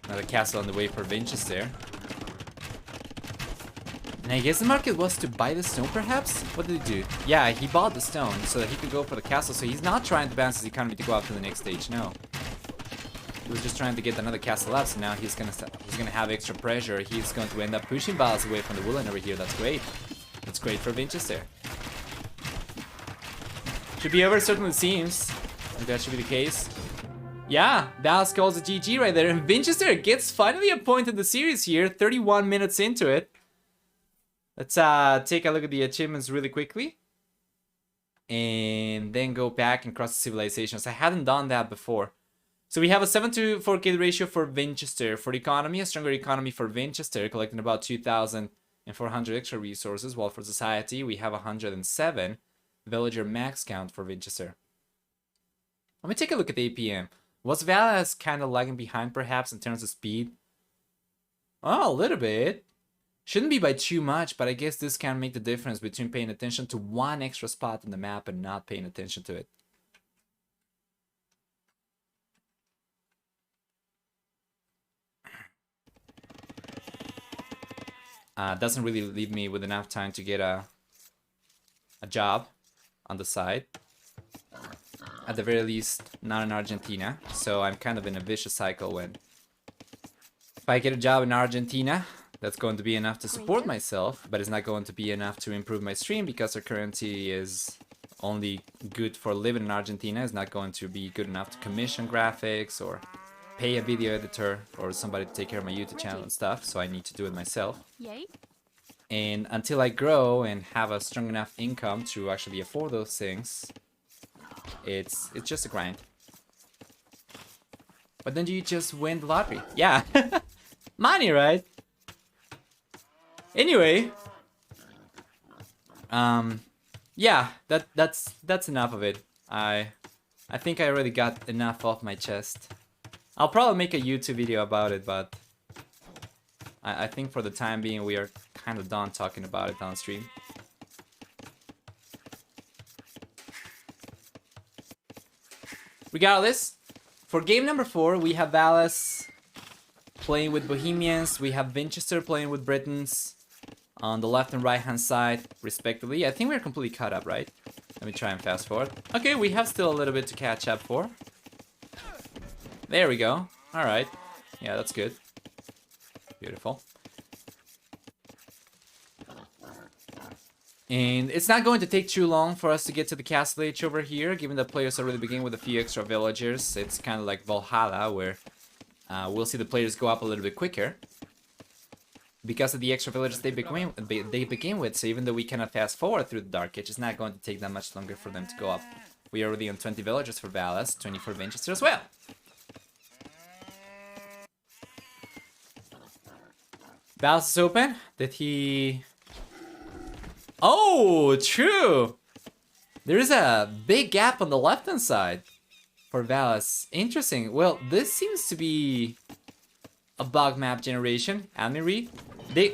Another castle on the way for Vinchester. And I guess the market was to buy the stone, perhaps? What did he do? Yeah, he bought the stone so that he could go for the castle. So he's not trying to balance his economy to go up to the next stage, no. He was just trying to get another castle up, so now he's gonna have extra pressure. He's going to end up pushing Valas away from the woolen over here. That's great. That's great for Vinchester. Should be over, certainly seems. Like that should be the case. Yeah, Valas calls a GG right there, and Vinchester gets finally a point in the series here, 31 minutes into it. Let's take a look at the achievements really quickly. and then go back and cross the civilizations. I hadn't done that before. So we have a 7 to 4k ratio for Vinchester. For economy, a stronger economy for Vinchester, collecting about 2,400 extra resources, while for society we have 107 villager max count for Vinchester. Let me take a look at the APM. Was Valas kind of lagging behind perhaps in terms of speed? Oh, a little bit. Shouldn't be by too much, but I guess this can make the difference between paying attention to one extra spot in the map and not paying attention to it. Doesn't really leave me with enough time to get a job on the side. At the very least, not in Argentina. So I'm kind of in a vicious cycle when if I get a job in Argentina, that's going to be enough to support myself, but it's not going to be enough to improve my stream because our currency is only good for living in Argentina. It's not going to be good enough to commission graphics or pay a video editor or somebody to take care of my YouTube channel and stuff, so I need to do it myself. Yay. And until I grow and have a strong enough income to actually afford those things, it's just a grind. But then you just win the lottery. Yeah. Money, right? Anyway, yeah, that's enough of it. I think I already got enough off my chest. I'll probably make a YouTube video about it, but I think for the time being we are kind of done talking about it on stream. Regardless, for game number 4, we have Valas playing with Bohemians, we have Vinchester playing with Britons on the left and right hand side, respectively. I think we're completely caught up, right? Let me try and fast forward. Okay, we have still a little bit to catch up for. There we go. Alright. Yeah, that's good. Beautiful. And it's not going to take too long for us to get to the castle age over here, given that players already begin with a few extra villagers. It's kind of like Valhalla, where we'll see the players go up a little bit quicker because of the extra villagers they begin with. So even though we cannot fast forward through the Dark Age, it's not going to take that much longer for them to go up. We are already on 20 villagers for Valas, 20 for Vinchester as well. Valas is open. Did he... Oh, true! There is a big gap on the left-hand side for Valas. Interesting. Well, this seems to be a bug map generation. Admin read.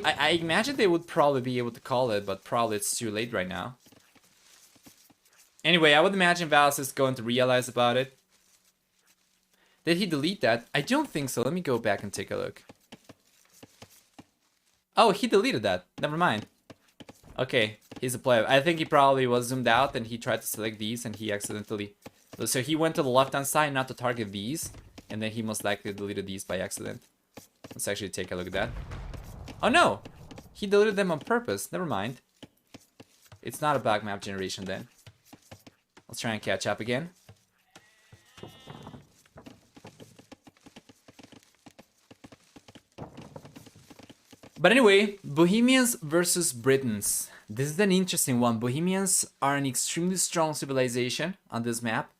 I imagine they would probably be able to call it, but probably it's too late right now. Anyway, I would imagine Valas is going to realize about it. Did he delete that? I don't think so. Let me go back and take a look. Oh, he deleted that. Never mind. Okay, he's a player. I think he probably was zoomed out and he tried to select these and he accidentally... So he went to the left-hand side not to target these, and then he most likely deleted these by accident. Let's actually take a look at that. Oh no! He deleted them on purpose. Never mind. It's not a bug map generation then. Let's try and catch up again. But anyway, Bohemians versus Britons. This is an interesting one. Bohemians are an extremely strong civilization on this map.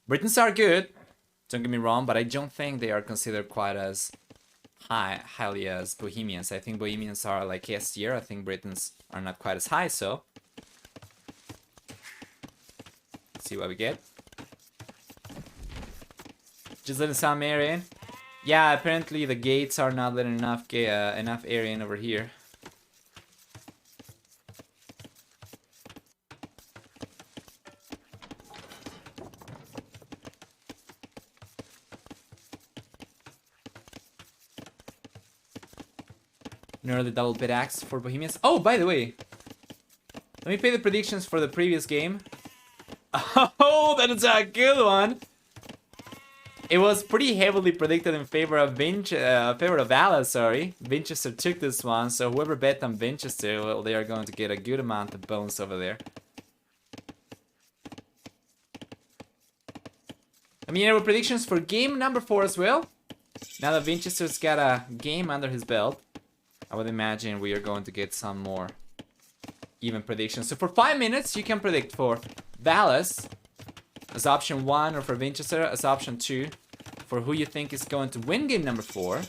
Britons are good, don't get me wrong, but I don't think they are considered quite as highly as Bohemians. I think Bohemians are like S tier. I think Britons are not quite as high, so... Let's see what we get. Just letting some air in. Yeah, apparently the gates are not letting enough area in over here. Nearly double bit axe for Bohemians. Oh, by the way, let me play the predictions for the previous game. Oh, that is a good one. It was pretty heavily predicted in favor of Valas, sorry. Vinchester took this one, so whoever bet on Vinchester, well, they are going to get a good amount of bones over there. I mean, there were predictions for game number 4 as well. Now that Vinchester's got a game under his belt, I would imagine we are going to get some more even predictions. So for 5 minutes, you can predict for Valas as option 1, or for Vinchester as option 2, for who you think is going to win game number 4.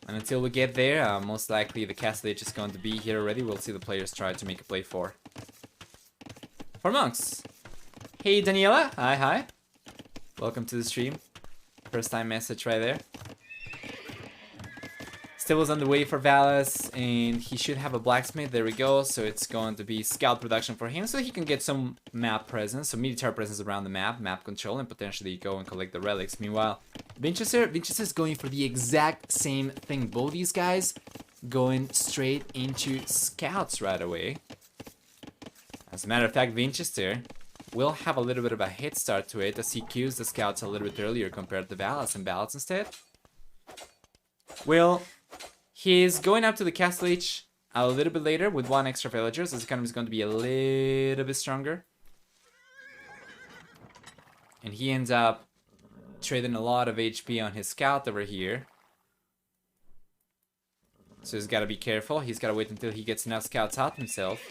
And until we get there, most likely the Castle Age is going to be here already. We'll see the players try to make a play for Monks. Hey Daniela, hi. Welcome to the stream. First time message right there. Still is on the way for Valas, and he should have a blacksmith. There we go. So it's going to be scout production for him, so he can get some map presence, some military presence around the map control, and potentially go and collect the relics. Meanwhile, Vinchester is going for the exact same thing. Both these guys going straight into scouts right away. As a matter of fact, Vinchester will have a little bit of a head start to it, as he queues the scouts a little bit earlier compared to Valas, and Valas instead, well, he's going up to the Castle Age a little bit later with 1 extra villager, so his economy is going to be a little bit stronger. And he ends up trading a lot of HP on his scout over here. So he's got to be careful. He's got to wait until he gets enough scouts out himself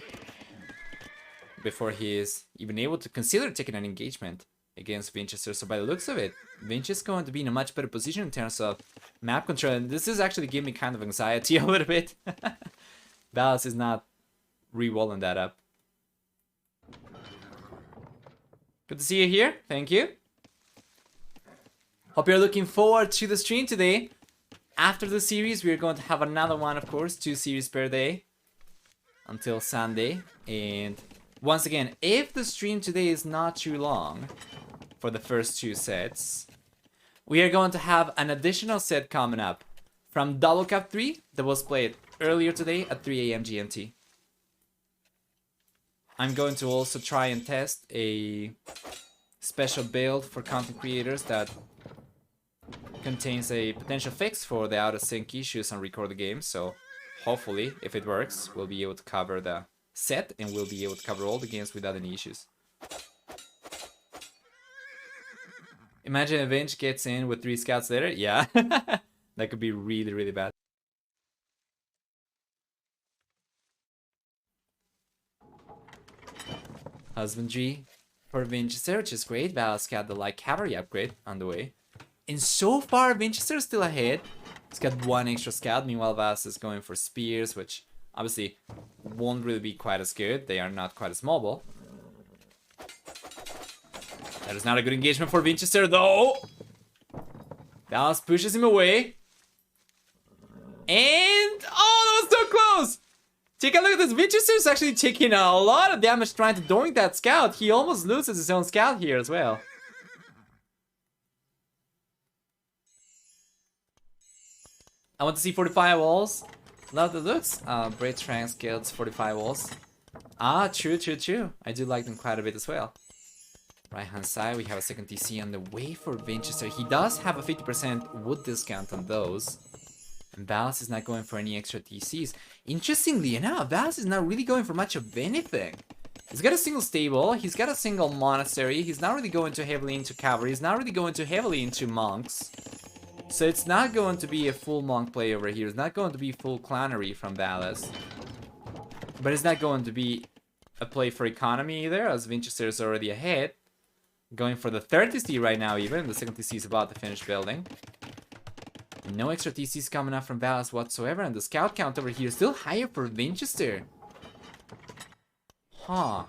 before he is even able to consider taking an engagement against Vinchester. So by the looks of it, Vinch is going to be in a much better position in terms of map control. And this is actually giving me kind of anxiety a little bit. Valas is not re-walling that up. Good to see you here. Thank you. Hope you're looking forward to the stream today. After the series, we're going to have another one, of course, 2 series per day until Sunday. And once again, if the stream today is not too long for the first 2 sets, we are going to have an additional set coming up from Double Cup 3 that was played earlier today at 3 AM GMT. I'm going to also try and test a special build for content creators that contains a potential fix for the out of sync issues on Record the Game. So hopefully, if it works, we'll be able to cover the set and we'll be able to cover all the games without any issues. Imagine Vinch gets in with 3 scouts later. Yeah, that could be really, really bad. Husbandry for Vinchester, which is great. Valas got the light cavalry upgrade on the way. And so far, Vinchester is still ahead. He's got 1 extra scout. Meanwhile, Valas is going for spears, which obviously won't really be quite as good. They are not quite as mobile. That is not a good engagement for Vinchester, though. Valas pushes him away. And oh, that was so close. Take a look at this. Vinchester is actually taking a lot of damage trying to doink that scout. He almost loses his own scout here as well. I want to see 45 walls. Love the looks. Braid Strength Guild's 45 walls. Ah, true. I do like them quite a bit as well. Right hand side, we have a second TC on the way for Vinchester. He does have a 50% wood discount on those. And Valas is not going for any extra TCs. Interestingly enough, Valas is not really going for much of anything. He's got a single stable, he's got a single monastery, he's not really going too heavily into cavalry, he's not really going too heavily into monks. So it's not going to be a full monk play over here, it's not going to be full clannery from Valas. But it's not going to be a play for economy either, as Vinchester is already ahead. Going for the third TC right now even, the second TC is about to finish building. No extra TCs coming up from Valas whatsoever, and the scout count over here is still higher for Vinchester. Huh.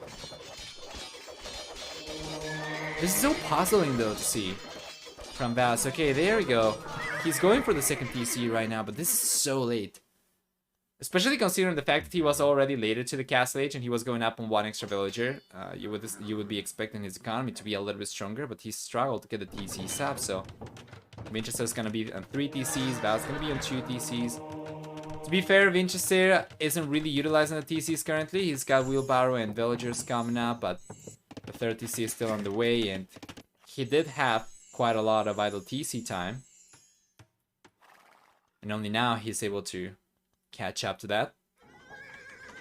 This is so puzzling though to see from Valas. Okay, there we go. He's going for the second TC right now, but this is so late. Especially considering the fact that he was already later to the Castle Age and he was going up on 1 extra villager. You would be expecting his economy to be a little bit stronger, but he struggled to get the TCs up, so Vinchester is going to be on 3 TCs, Valas is going to be on 2 TCs. To be fair, Vinchester isn't really utilizing the TCs currently. He's got wheelbarrow and villagers coming up, but the third TC is still on the way, and he did have quite a lot of idle TC time. And only now he's able to catch up to that.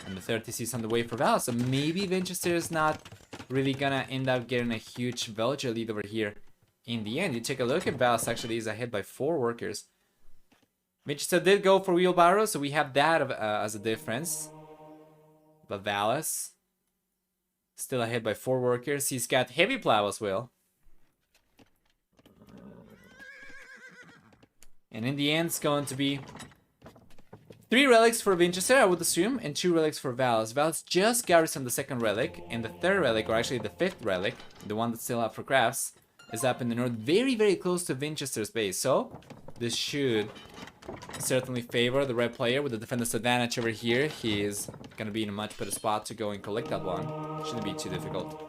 And the third TC is on the way for Valas, so maybe Vinchester is not really gonna end up getting a huge villager lead over here. In the end, you take a look at Valas, actually is ahead by 4 workers. Vinchester did go for wheelbarrow, so we have that as a difference. But Valas still ahead by 4 workers. He's got heavy plow as well. And in the end, it's going to be 3 relics for Vinchester, I would assume, and 2 relics for Valas. Valas just garrisoned the 2nd relic, and the 3rd relic, or actually the 5th relic, the one that's still up for crafts, is up in the north, very, very close to Vinchester's base. So, this should certainly favor the red player with the defender's advantage over here. He is going to be in a much better spot to go and collect that one. Shouldn't be too difficult.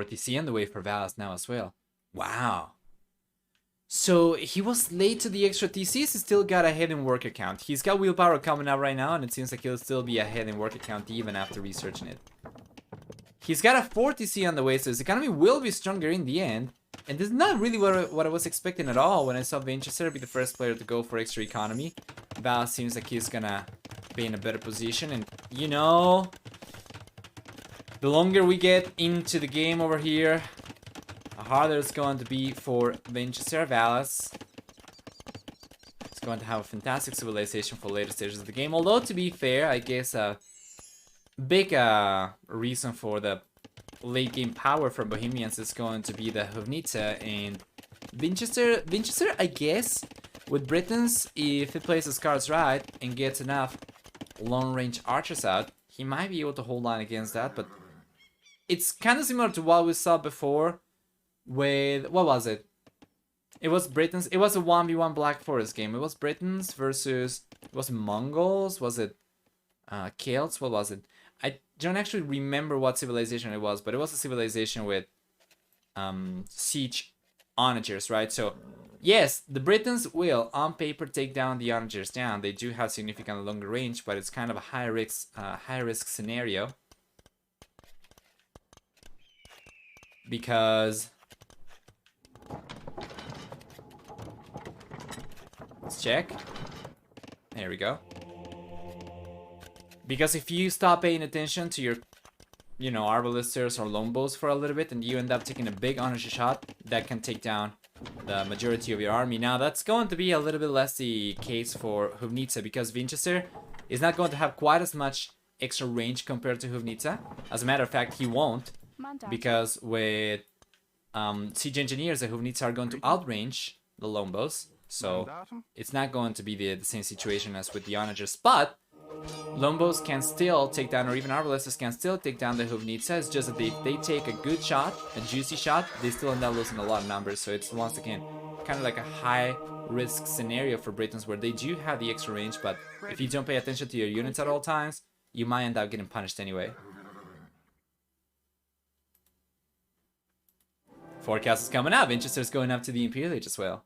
TC on the way for Valas now as well. Wow. So he was late to the extra TCs. He still got ahead in worker count. He's got willpower coming up right now, and it seems like he'll still be ahead in worker count even after researching it. He's got a 4 TC on the way, so his economy will be stronger in the end. And this is not really what I was expecting at all when I saw Vinchester be the first player to go for extra economy. Valas seems like he's gonna be in a better position, and you know, the longer we get into the game over here, the harder it's going to be for Vinchester. Valas is going to have a fantastic civilization for later stages of the game. Although, to be fair, I guess a big reason for the late game power for Bohemians is going to be the Hovnitsa and Vinchester. Vinchester, I guess, with Britons, if he plays his cards right and gets enough long range archers out, he might be able to hold on against that, but it's kind of similar to what we saw before with, what was it? It was Britons. It was a 1v1 Black Forest game. It was Britons versus, was it Mongols? Was it Celts? What was it? I don't actually remember what civilization it was, but it was a civilization with siege onagers, right? So yes, the Britons will, on paper, take down the onagers down. They do have significantly longer range, but it's kind of a high risk scenario. Because let's check. There we go. Because if you stop paying attention to your, you know, arbalisters or longbows for a little bit, and you end up taking a big onager shot, that can take down the majority of your army. Now that's going to be a little bit less the case for Hovnitsa, because Vinchester is not going to have quite as much extra range compared to Hovnitsa. As a matter of fact, he won't. Because with siege engineers, the Hovnitsa are going to outrange the longbows, so it's not going to be the same situation as with the onagers. But longbows can still take down, or even arbalesters can still take down the Hovnitsa. It's just that if they take a good shot, a juicy shot, they still end up losing a lot of numbers. So it's once again kind of like a high risk scenario for Britons, where they do have the extra range, but if you don't pay attention to your units at all times, you might end up getting punished anyway. Forecast is coming up. Vinchester's going up to the Imperial Age as well.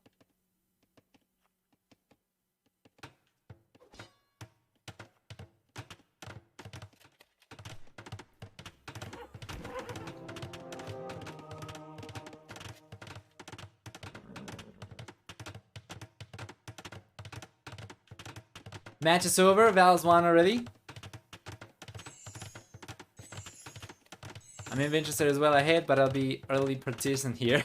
Match is over. Valas won already. I mean, Vinchester is well ahead, but I'll be early partisan here.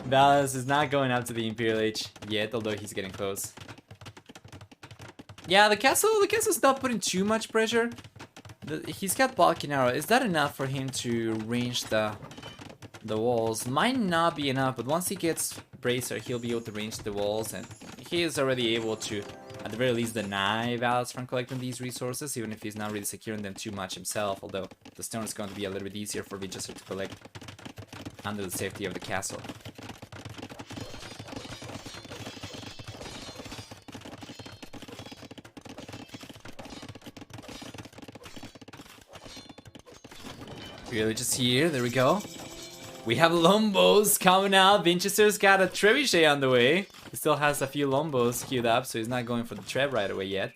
Valas is not going up to the Imperial Age yet, although he's getting close. Yeah, the castle's not putting too much pressure. He's got blocking arrow. Is that enough for him to range the walls? Might not be enough, but once he gets Bracer, he'll be able to range the walls, and he is already able to, at the very least, deny Valas from collecting these resources, even if he's not really securing them too much himself, although the stone is going to be a little bit easier for Vinchester to collect under the safety of the castle. Really, just here, there we go. We have longbows coming out. Vinchester's got a trebuchet on the way. He still has a few longbows queued up, so he's not going for the treb right away yet.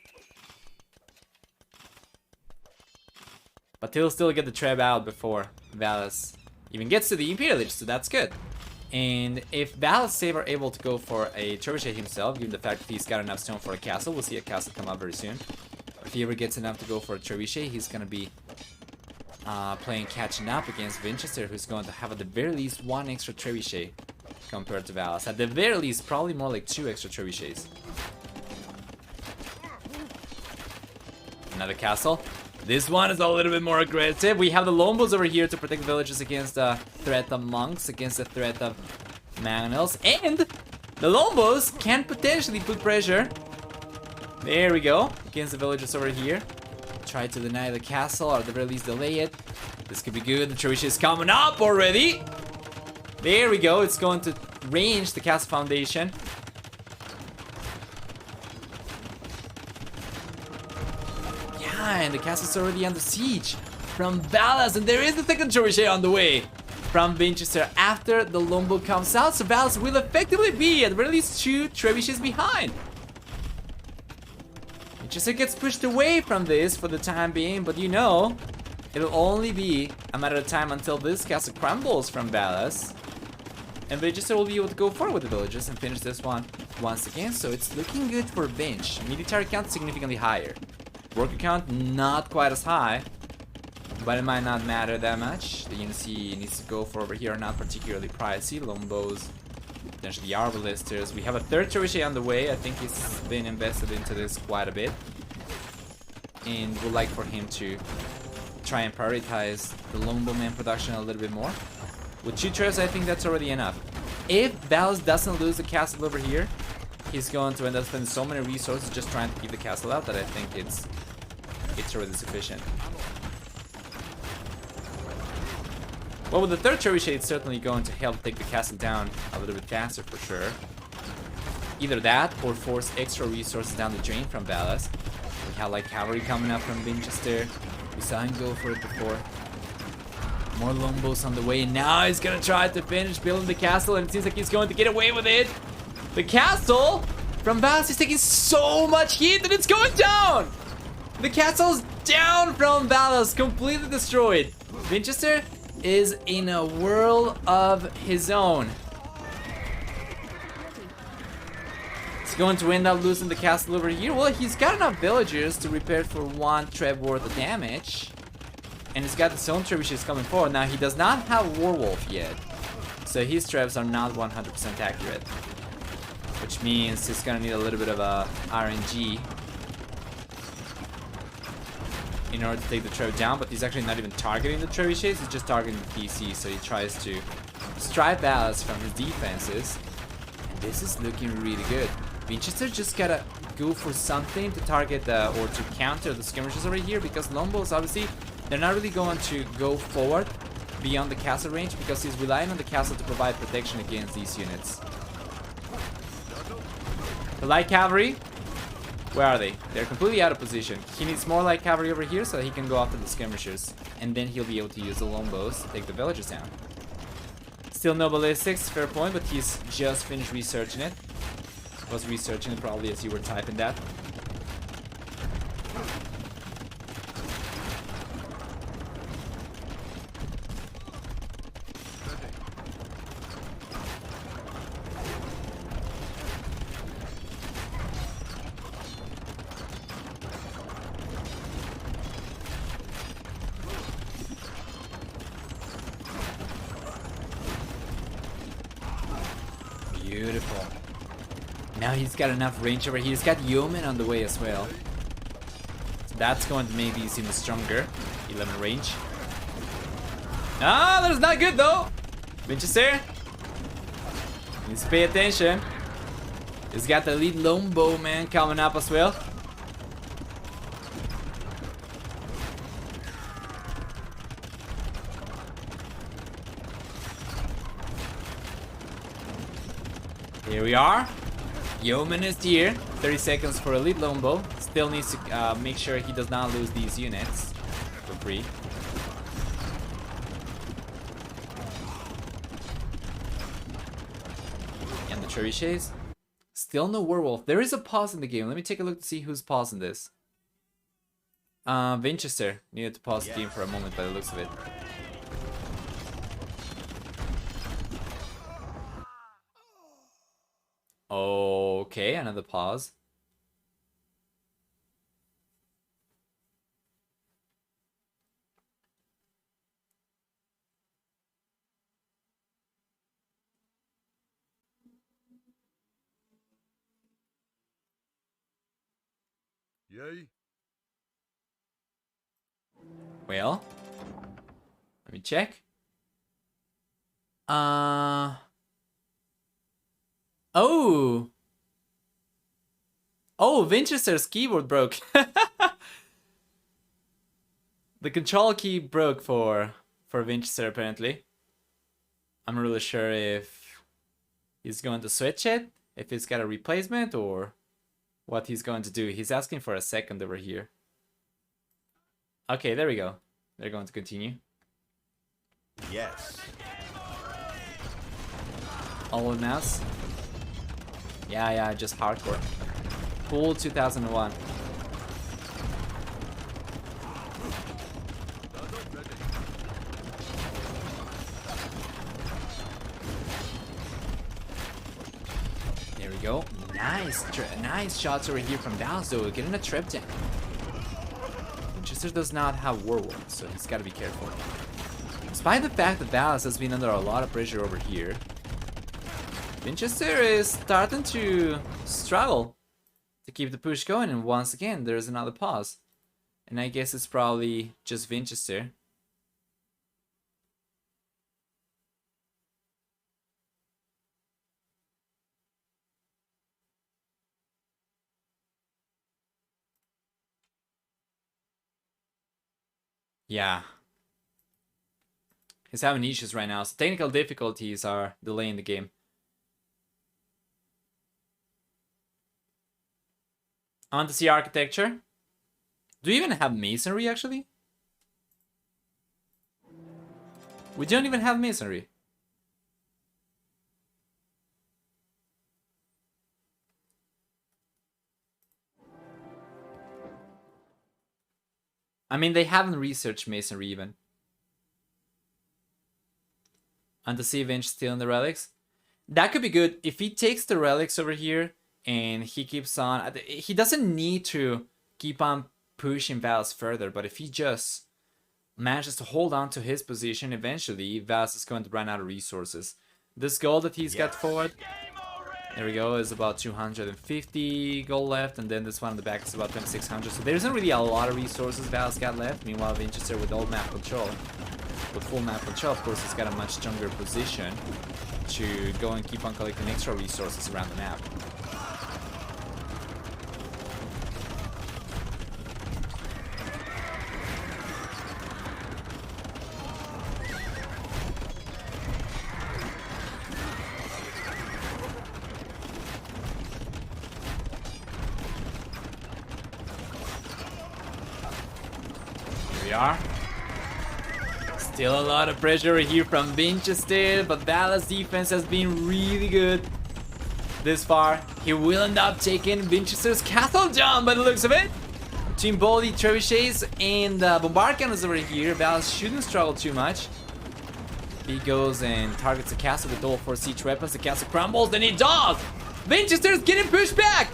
But he'll still get the trap out before Valas even gets to the Imperial, so that's good. And if Valas are able to go for a trebuchet himself, given the fact that he's got enough stone for a castle, we'll see a castle come up very soon. If he ever gets enough to go for a trebuchet, he's gonna be playing catching up against Vinchester, who's going to have at the very least 1 extra trebuchet compared to Valas. At the very least, probably more like 2 extra trebuchets. Another castle. This one is a little bit more aggressive. We have the Lombos over here to protect the villages against the threat of monks, against the threat of Magnals, and the Lombos can potentially put pressure. There we go, against the villagers over here. Try to deny the castle, or at the very least delay it. This could be good. The trebuchet is coming up already. There we go. It's going to range the castle foundation. Yeah, and the castle's already under siege from Valas, and there is the second trebuchet on the way from Vinchester after the Lombo comes out. So Valas will effectively be at the very least 2 trebuchets behind. Vinchester gets pushed away from this for the time being, but you know, it'll only be a matter of time until this castle crumbles from Valas. And Vinchester will be able to go forward with the villagers and finish this one once again. So it's looking good for Vinch. Military count significantly higher. Worker count not quite as high, but it might not matter that much. The units he needs to go for over here are not particularly pricey. Lombos, potentially Arbalisters. We have a third trebuchet on the way. I think he's been invested into this quite a bit. And would like for him to try and prioritize the Lombo man production a little bit more. With 2 trebs, I think that's already enough. If Valas doesn't lose the castle over here, he's going to end up spending so many resources just trying to keep the castle out that I think it's already sufficient. Well, with the third trebuchet, it's certainly going to help take the castle down a little bit faster for sure. Either that or force extra resources down the drain from Valas. We have like cavalry coming up from Vinchester. We saw him go for it before. More Lombos on the way, and now he's gonna try to finish building the castle, and it seems like he's going to get away with it. The castle from Valas is taking so much heat that it's going down! The castle's down from Valas, completely destroyed. Vinchester is in a whirl of his own. He's going to end up losing the castle over here. Well, he's got enough villagers to repair for 1 treb worth of damage. And he's got his own trebuchets coming forward. Now, he does not have Werewolf yet, so his trebs are not 100% accurate. Which means he's gonna need a little bit of a RNG in order to take the treb down, but he's actually not even targeting the trebuchets, he's just targeting the PC, so he tries to strike Valas from his defenses. And this is looking really good. Vinchester just gotta go for something to target or to counter the skirmishes over here, because Lombos, obviously, they're not really going to go forward beyond the castle range because he's relying on the castle to provide protection against these units. The light cavalry, where are they? They're completely out of position. He needs more light cavalry over here so that he can go after the skirmishers, and then he'll be able to use the Lombos to take the villagers down. Still no ballistics, fair point, but he's just finished researching it. Was researching it probably as you were typing that. Beautiful. Now he's got enough range over here. He's got Yeoman on the way as well. So that's going to make these even stronger. 11 range. Ah, that's not good though. Vinchester needs to pay attention. He's got the lead Lombo man coming up as well. Here we are. Yeoman is here. 30 seconds for Elite Lombo. Still needs to make sure he does not lose these units for free. And the trebuchets. Still no werewolf. There is a pause in the game. Let me take a look to see who's pausing this. Vinchester needed to pause the game for a moment by the looks of it. Okay, another pause. Yay. Well, let me check. Oh. Oh, Vinchester's keyboard broke. The control key broke for Vinchester apparently. I'm not really sure if he's going to switch it, if he's got a replacement, or what he's going to do. He's asking for a second over here. Okay, there we go. They're going to continue. Yes. All in mouse. Yeah, just hardcore. Full 2001. There we go. Nice shots over here from Valas though, getting a trip down. Vinchester does not have Warlords, so he's got to be careful. Despite the fact that Valas has been under a lot of pressure over here, Vinchester is starting to struggle to keep the push going, and once again there's another pause. And I guess it's probably just Vinchester. Yeah. He's having issues right now, so technical difficulties are delaying the game. I want to see architecture. Do we even have masonry actually? We don't even have masonry. I mean, they haven't researched masonry even. And to see Vinch still in the relics. That could be good. If he takes the relics over here and he keeps on... He doesn't need to keep on pushing Valas further, but if he just manages to hold on to his position, eventually Valas is going to run out of resources. This gold that he's got forward, there we go, is about 250 gold left, and then this one on the back is about 2600. So there isn't really a lot of resources Valas got left. Meanwhile, Vinchester with all map control, with full map control, of course, he's got a much stronger position to go and keep on collecting extra resources around the map. Still a lot of pressure here from Vinchester, but Valas' defense has been really good this far. He will end up taking Vinchester's castle down by the looks of it. Between both the trebuchets and bombard cannons over here, Valas shouldn't struggle too much. He goes and targets the castle with all 4 siege weapons. The castle crumbles, and it does! Vinchester's getting pushed back!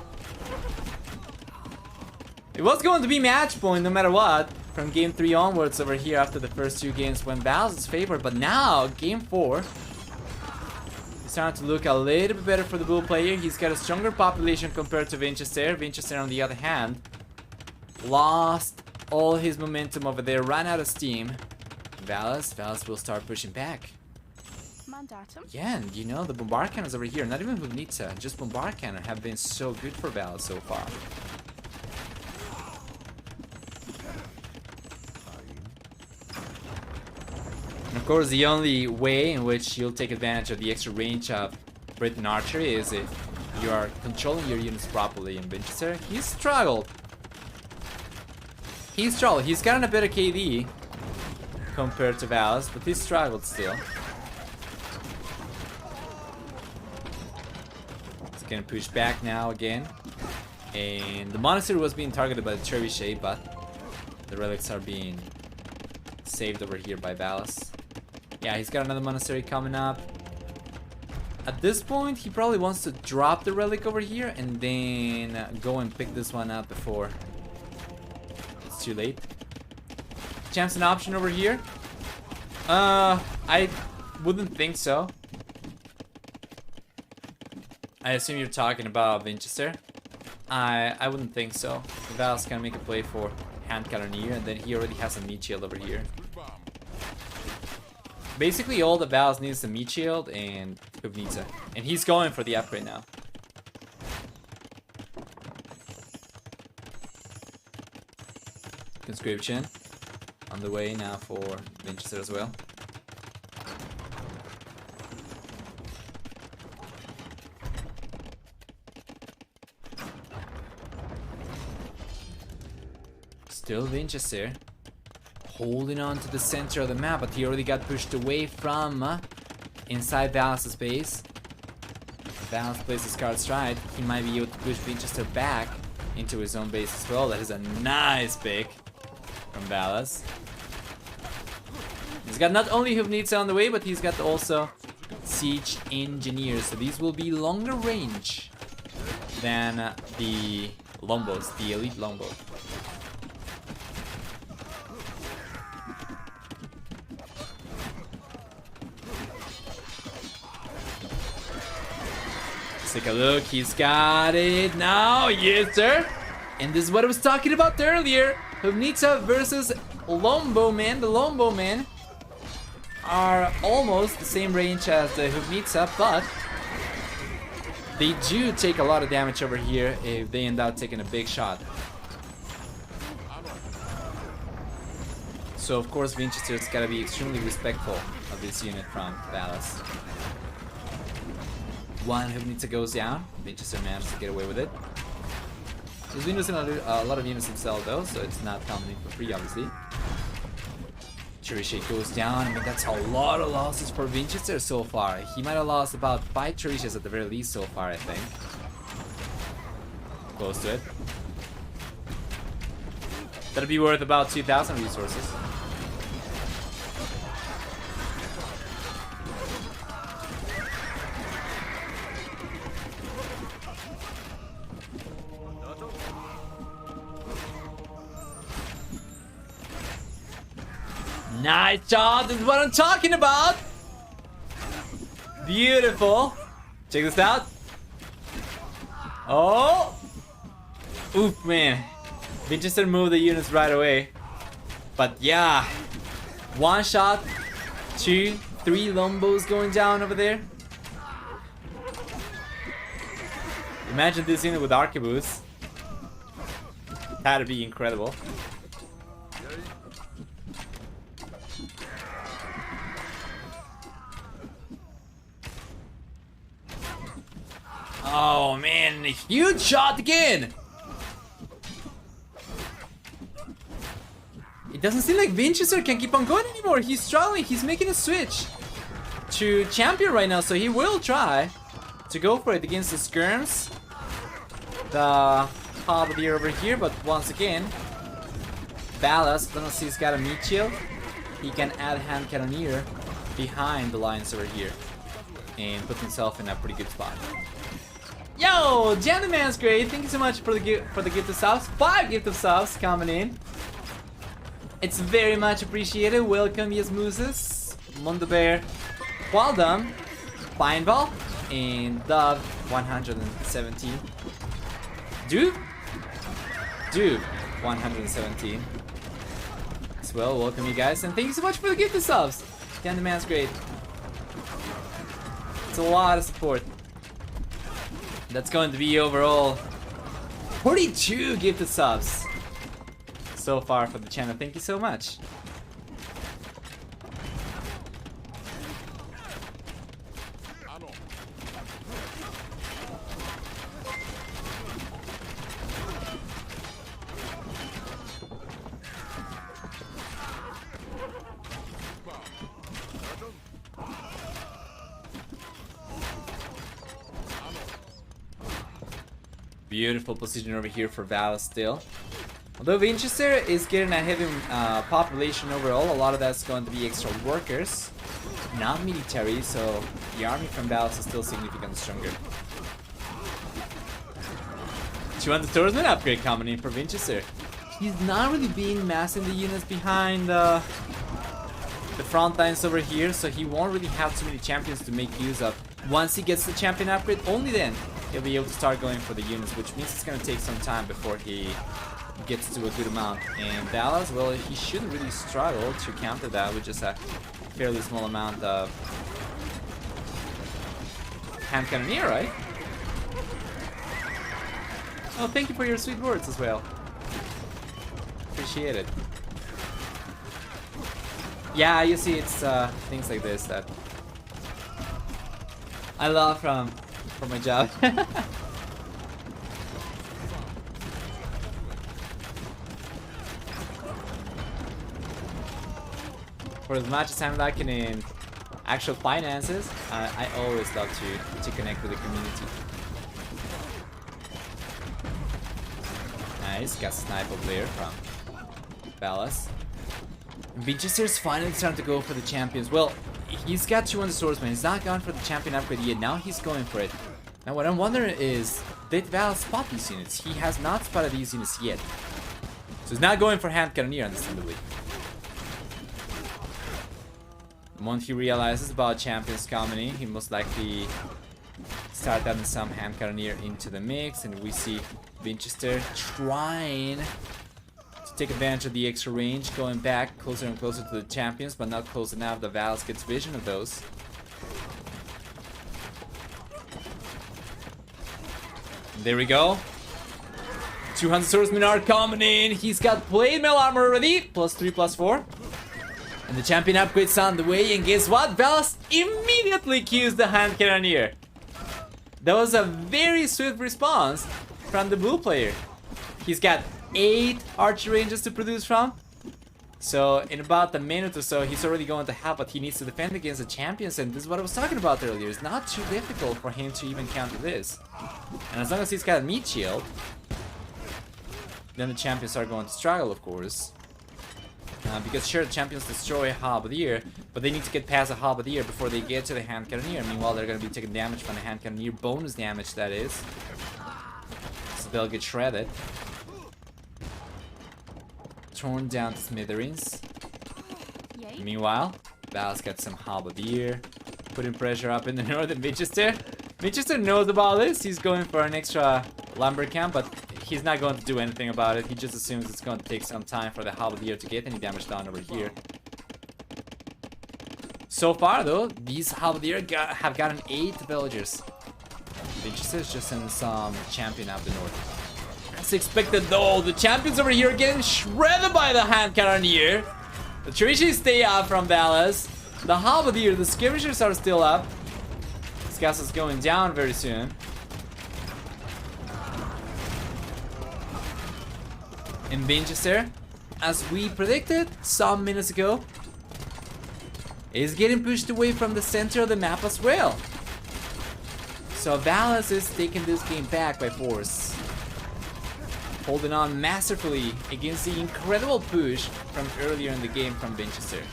It was going to be match point no matter what. From game 3 onwards over here after the first 2 games when Valas' favored, but now game 4 he's starting to look a little bit better for the blue player. He's got a stronger population compared to Vinchester. Vinchester on the other hand lost all his momentum over there, ran out of steam. Valas will start pushing back. Mandatum. Yeah, and you know the bombard cannons over here, not even Vugnitsa, just bombard cannon have been so good for Valas so far. Of course, the only way in which you'll take advantage of the extra range of Britain archery is if you are controlling your units properly. In Vinchester, he's struggled. He's got a better KD compared to Valas, but he's struggled still. He's getting pushed back now again. And the monastery was being targeted by the trebuchet, but The relics are being saved over here by Valas. Yeah, he's got another monastery coming up. At this point, he probably wants to drop the relic over here and then go and pick this one up before it's too late. Champs an option over here? I wouldn't think so. I assume you're talking about Vinchester. I wouldn't think so. Valas can make a play for hand cannoneer, and then he already has a meat shield over here. Basically, all the Valas needs is a meat shield and Hubnitsa, and he's going for the upgrade now. Conscription on the way now for Vinchester as well. Still Vinchester holding on to the center of the map, but he already got pushed away from inside Valas' base. If Valas places cards right, he might be able to push Vinchester back into his own base as well. That is a nice pick from Valas. He's got not only Hubnitsa on the way, but he's got also Siege Engineers. So these will be longer range than the Longbows, the elite longbow. Take a look, he's got it now, yes sir! And this is what I was talking about earlier. Hubnitsa versus Lombowmen. The Lombowmen are almost the same range as the Hubnitsa, but they do take a lot of damage over here if they end up taking a big shot. So of course Vinchester's gotta be extremely respectful of this unit from Valas. One Hubnitsa goes down. Vinchester manages to get away with it. He's been losing a lot of units himself though, so it's not coming in for free obviously. Cheryshe goes down. I mean, that's a lot of losses for Vinchester so far. He might have lost about 5 Cherishes at the very least so far, I think. Close to it. That'll be worth about 2,000 resources. Nice job, this is what I'm talking about! Beautiful. Check this out. Oh! Oof, man. Vinchester moved the units right away. But yeah. 1 shot, 2, 3 Lombos going down over there. Imagine this unit with arquebuss. That'd be incredible. Oh man, a huge shot again! It doesn't seem like Vinchester can keep on going anymore. He's struggling. He's making a switch to champion right now, so he will try to go for it against the skirms. The halberdier over here, but once again, Valas, don't see he's got a meat shield. He can add hand cannoneer behind the lines over here and put himself in a pretty good spot. Yo, Gentleman's great. Thank you so much for the gift of subs. 5 gift of subs coming in. It's very much appreciated. Welcome, yes, Mooses, Mondo Bear, Waldom, Pineball, and Dove 117. Dude 117. As well, welcome you guys, and thank you so much for the gift of subs. Gentleman's great. It's a lot of support. That's going to be overall 42 gifted subs so far for the channel. Thank you so much. Beautiful position over here for Valas still. Although Vinchester is getting a heavy population overall, a lot of that's going to be extra workers, not military, so the army from Valas is still significantly stronger. 200 swordsman upgrade coming in for Vinchester. He's not really being massing the units behind the front lines over here, so he won't really have too many champions to make use of. Once he gets the champion upgrade, only then he'll be able to start going for the units, which means it's going to take some time before he gets to a good amount. And Valas, well, he shouldn't really struggle to counter that with just a fairly small amount of hand cannoneer, right? Oh, thank you for your sweet words as well. Appreciate it. Yeah, you see, it's things like this that I love from my job. For as much as I'm lacking in actual finances, I always love to connect with the community. Nice, got sniper player from Valas. Vinchester's finally starting to go for the champions. Well, he's got 200 swordsmen. He's not gone for the champion upgrade yet. Now he's going for it. Now what I'm wondering is, did Valas spot these units? He has not spotted these units yet. So he's not going for hand cannoneer, understandably. The moment he realizes about champions coming in, he most likely start adding some hand cannoneer into the mix, and we see Vinchester trying to take advantage of the extra range, going back closer and closer to the champions, but not close enough that Valas gets vision of those. There we go. 200 swordsmen are coming in. He's got plate mail armor already. +3, +4. And the champion upgrade's on the way. And guess what? Valas immediately cues the hand cannoneer. That was a very swift response from the blue player. He's got 8 archer ranges to produce from. So in about a minute or so, he's already going to have what he needs to defend against the champions. And this is what I was talking about earlier. It's not too difficult for him to even counter this. And as long as he's got a meat shield, then the champions are going to struggle, of course. Because sure, the champions destroy a halberdier, but they need to get past a halberdier before they get to the hand cannoneer. Meanwhile, they're going to be taking damage from the hand cannoneer, bonus damage that is. So they'll get shredded. Torn down to smithereens. Yay. Meanwhile, Valas got some halberdier, putting pressure up in the north of Vinchester. Vinchester knows about this. He's going for an extra lumber camp, but he's not going to do anything about it. He just assumes it's going to take some time for the halberdier to get any damage done over here. So far, though, these halberdier have gotten 8 villagers. Vinchester's just sending some champion up the north. As expected, though, the champions over here are getting shredded by the hand cannoneer. The trebuchets stay up from Valas. The halberdier, the skirmishers are still up. This castle's going down very soon. In Vinchester, as we predicted some minutes ago, is getting pushed away from the center of the map as well. So Valas is taking this game back by force, holding on masterfully against the incredible push from earlier in the game from Vinchester.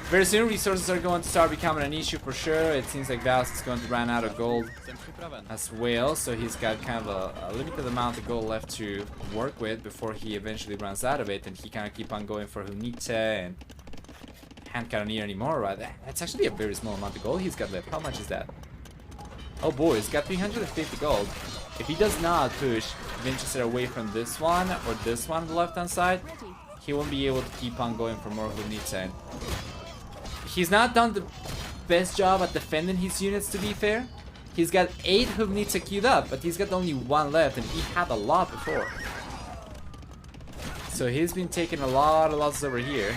Very soon, resources are going to start becoming an issue for sure. It seems like Valas is going to run out of gold as well, so he's got kind of a limited amount of gold left to work with before he eventually runs out of it, and he kind of keep on going for Hunite and hand cannoneer anymore, right? That's actually a very small amount of gold he's got left. How much is that? Oh boy, he's got 350 gold. If he does not push Vinchester away from this one or this one on the left hand side, he won't be able to keep on going for more Hunite. And he's not done the best job at defending his units, to be fair. He's got 8 Huvnitsa queued up, but he's got only 1 left, and he had a lot before. So he's been taking a lot of losses over here.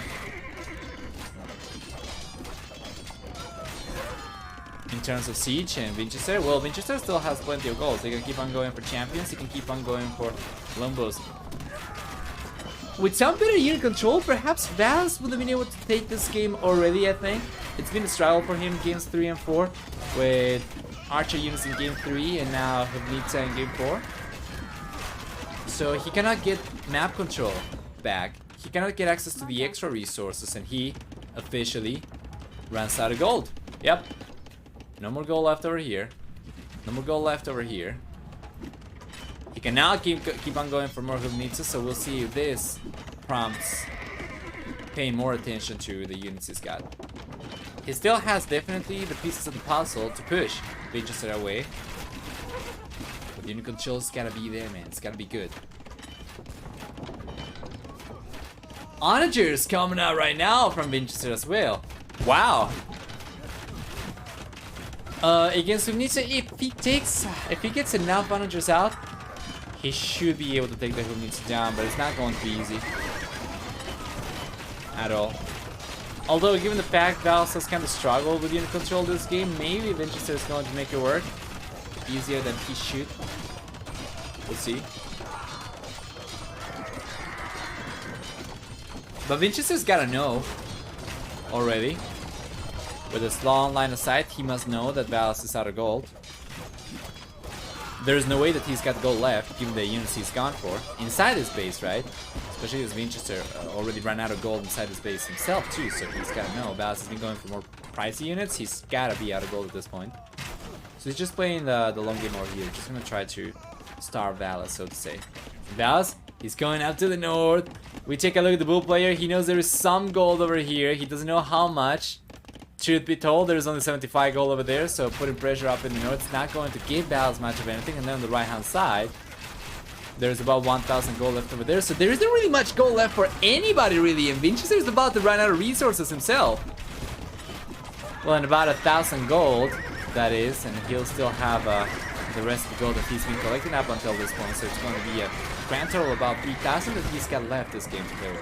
In terms of siege and Vinchester, well, Vinchester still has plenty of goals. They can keep on going for champions, he can keep on going for Lumbos. With some better unit control, perhaps Valas would have been able to take this game already, I think. It's been a struggle for him games 3 and 4, with Archer units in game 3 and now Huvnitsa in game 4. So he cannot get map control back. He cannot get access to the extra resources, and he officially runs out of gold. Yep. No more gold left over here. No more gold left over here. He can now keep on going for more Hubnitsa, so we'll see if this prompts paying more attention to the units he's got. He still has definitely the pieces of the puzzle to push Vinchester away. But unit control's gotta be there, man. It's gotta be good. Onagers coming out right now from Vinchester as well. Wow. Against Hubnitsa, if he gets enough Onagers out, he should be able to take the Hubnitsa down, but it's not going to be easy at all. Although, given the fact Valas has kind of struggled with unit control this game, maybe Vinchester is going to make it work easier than he should. We'll see. But Vinchester's gotta know already. With this long line of sight, he must know that Valas is out of gold. There's no way that he's got gold left, given the units he's gone for. Inside his base, right? Especially as Vinchester already ran out of gold inside his base himself, too, so he's gotta know. Valas has been going for more pricey units, he's gotta be out of gold at this point. So he's just playing the long game over here, just gonna try to starve Valas, so to say. Valas, he's going up to the north. We take a look at the bull player, he knows there is some gold over here, he doesn't know how much. Truth be told, there's only 75 gold over there, so putting pressure up in the north is not going to give Valas much of anything. And then on the right hand side, there's about 1,000 gold left over there, so there isn't really much gold left for anybody really, and Vinchester is about to run out of resources himself. Well, and about 1,000 gold, that is, and he'll still have the rest of the gold that he's been collecting up until this point, so it's going to be a grand total of about 3,000 that he's got left this game to play with.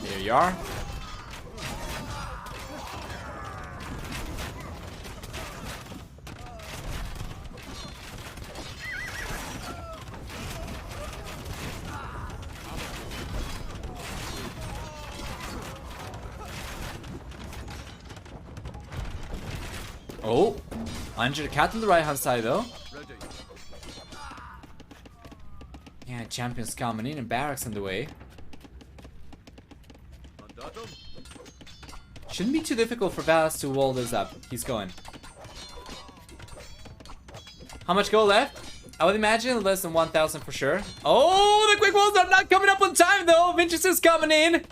There you are. Oh, Under cat on the right hand side though. Yeah, champions coming in and barracks in the way. Shouldn't be too difficult for Valas to wall this up. He's going. How much gold left? I would imagine less than 1,000 for sure. Oh, the quick walls are not coming up on time though. Vinchester's coming in.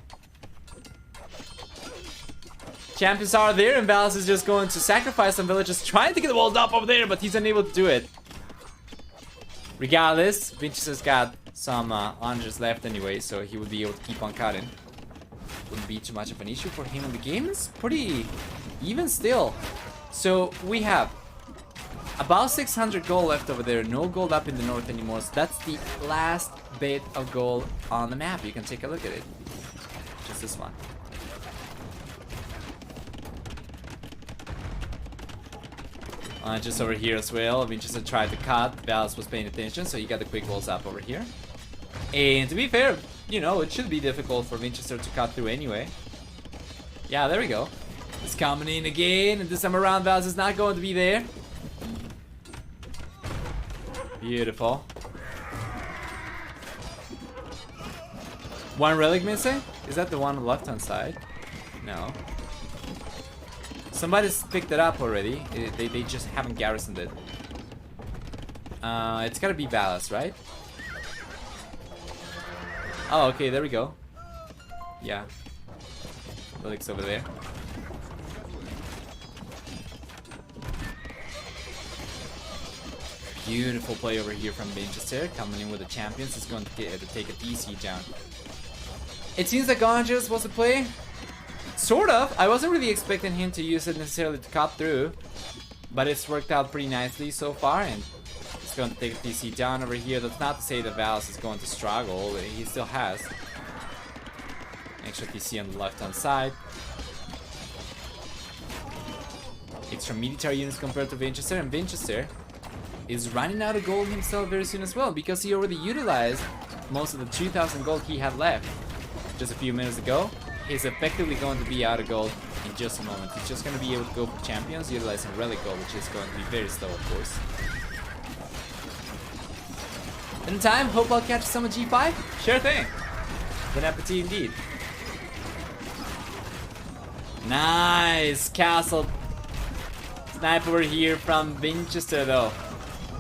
Champions are there and Valas is just going to sacrifice some villagers trying to get the walls up over there, but he's unable to do it. Regardless, Vinchester's got some onagers left anyway, so he would be able to keep on cutting. Wouldn't be too much of an issue for him, and the game is pretty even still. So we have about 600 gold left over there, no gold up in the north anymore, so that's the last bit of gold on the map. You can take a look at it. Just this one. Just over here as well. Vinchester tried to cut. Valas was paying attention, so he got the quick walls up over here. And to be fair, you know, it should be difficult for Vinchester to cut through anyway. Yeah, there we go. It's coming in again, and this time around Valas is not going to be there. Beautiful. One relic missing? Is that the one on the left hand side? No. Somebody's picked it up already. They just haven't garrisoned it. It's gotta be Valas, right? Oh, okay, there we go. Yeah. Relic's over there. Beautiful play over here from Vinchester. Coming in with the champions. It's going to take a DC down. It seems like Onagers was the play. Sort of. I wasn't really expecting him to use it necessarily to cut through, but it's worked out pretty nicely so far, and It's going to take DC down over here. That's not to say that Valas is going to struggle. He still has extra DC on the left-hand side. Extra military units compared to Vinchester, and Vinchester is running out of gold himself very soon as well, because he already utilized most of the 2,000 gold he had left just a few minutes ago. He's effectively going to be out of gold in just a moment. He's just going to be able to go for champions utilizing relic gold, which is going to be very slow, of course. In time, hope I'll catch some of G5. Sure thing. Bon appetit indeed. Nice castle snipe over here from Vinchester though.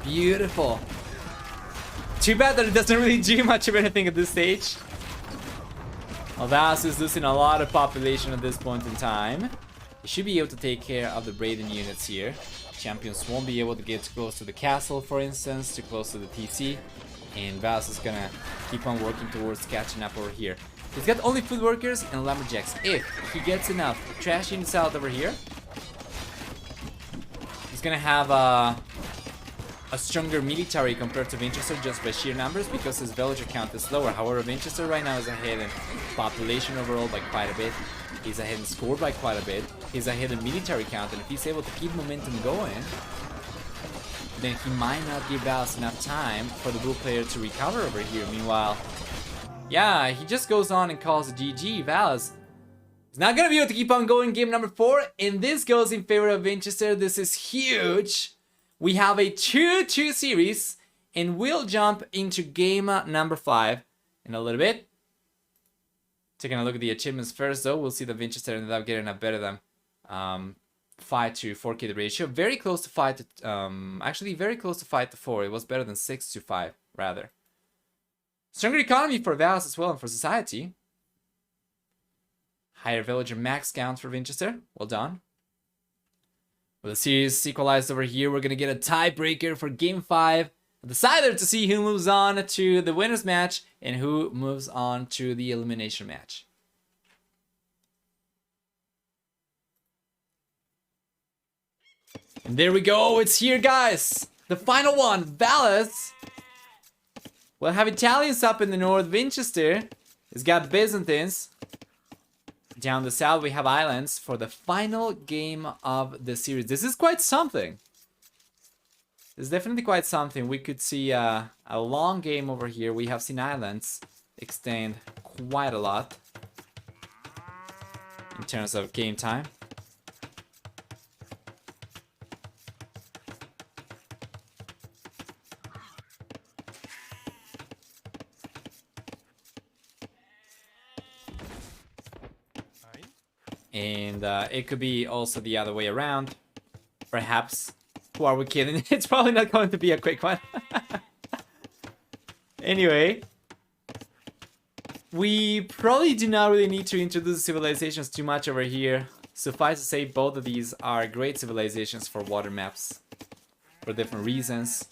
Beautiful. Too bad that it doesn't really do much of anything at this stage. Well, Valas is losing a lot of population at this point in time. He should be able to take care of the Braden units here. Champions won't be able to get too close to the castle, for instance, too close to the TC. And Valas is gonna keep on working towards catching up over here. He's got only food workers and lumberjacks. If he gets enough trash units out over here, he's gonna have a stronger military compared to Vinchester just by sheer numbers, because his villager count is lower. However, Vinchester right now is ahead in population overall by quite a bit. He's ahead in score by quite a bit. He's ahead in military count, and if he's able to keep momentum going, then he might not give Valas enough time for the blue player to recover over here. Meanwhile, yeah, he just goes on and calls it GG. Valas is not gonna be able to keep on going game number 4, and this goes in favor of Vinchester. This is huge. We have a 2-2 series, and we'll jump into game number 5 in a little bit. Taking a look at the achievements first, though, we'll see that Vinchester ended up getting a better than 5 to 4 kid ratio. Very close to 5 to actually very close to 5 to 4. It was better than 6 to 5 rather. Stronger economy for Valas as well, and for society. Higher villager max count for Vinchester. Well done. With the series equalized over here, we're gonna get a tiebreaker for game 5. Decider to see who moves on to the winners match and who moves on to the elimination match. And there we go, it's here, guys. The final one. Valas will have Italians up in the north. Vinchester has got Byzantines. Down the south, we have islands for the final game of the series. This is quite something. This is definitely quite something. We could see a long game over here. We have seen islands extend quite a lot in terms of game time. And it could be also the other way around. Perhaps. Who are we kidding? It's probably not going to be a quick one. Anyway. We probably do not really need to introduce civilizations too much over here. Suffice to say, both of these are great civilizations for water maps. For different reasons.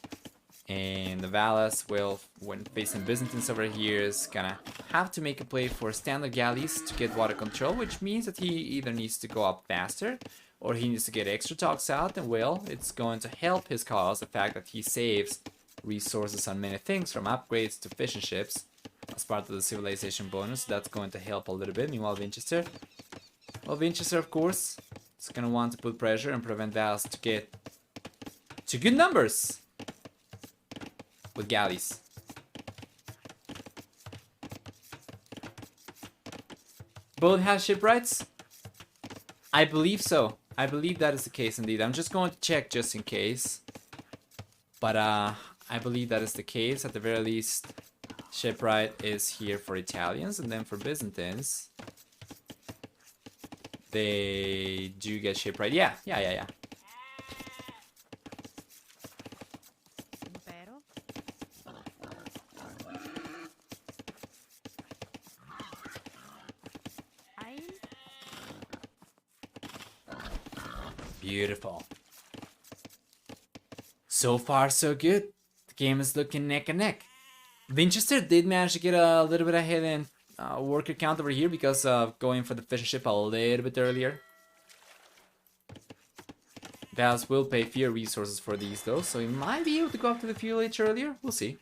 And the Valas will, when facing Byzantines over here, is gonna have to make a play for standard galleys to get water control, which means that he either needs to go up faster or he needs to get extra talks out, and well, it's going to help his cause the fact that he saves resources on many things, from upgrades to fishing ships, as part of the civilization bonus. That's going to help a little bit. Meanwhile, Vinchester, well, Vinchester, of course, is gonna want to put pressure and prevent Valas to get to good numbers with galleys. Both have shipwrights? I believe so. I believe that is the case indeed. I'm just going to check just in case. But I believe that is the case. At the very least, shipwright is here for Italians, and then for Byzantines, they do get shipwright. Yeah. Beautiful. So far, so good. The game is looking neck and neck. Vinchester did manage to get a little bit ahead in worker count over here because of going for the fishing ship a little bit earlier. Valas will pay fewer resources for these though, so he might be able to go after the fuel H earlier. We'll see.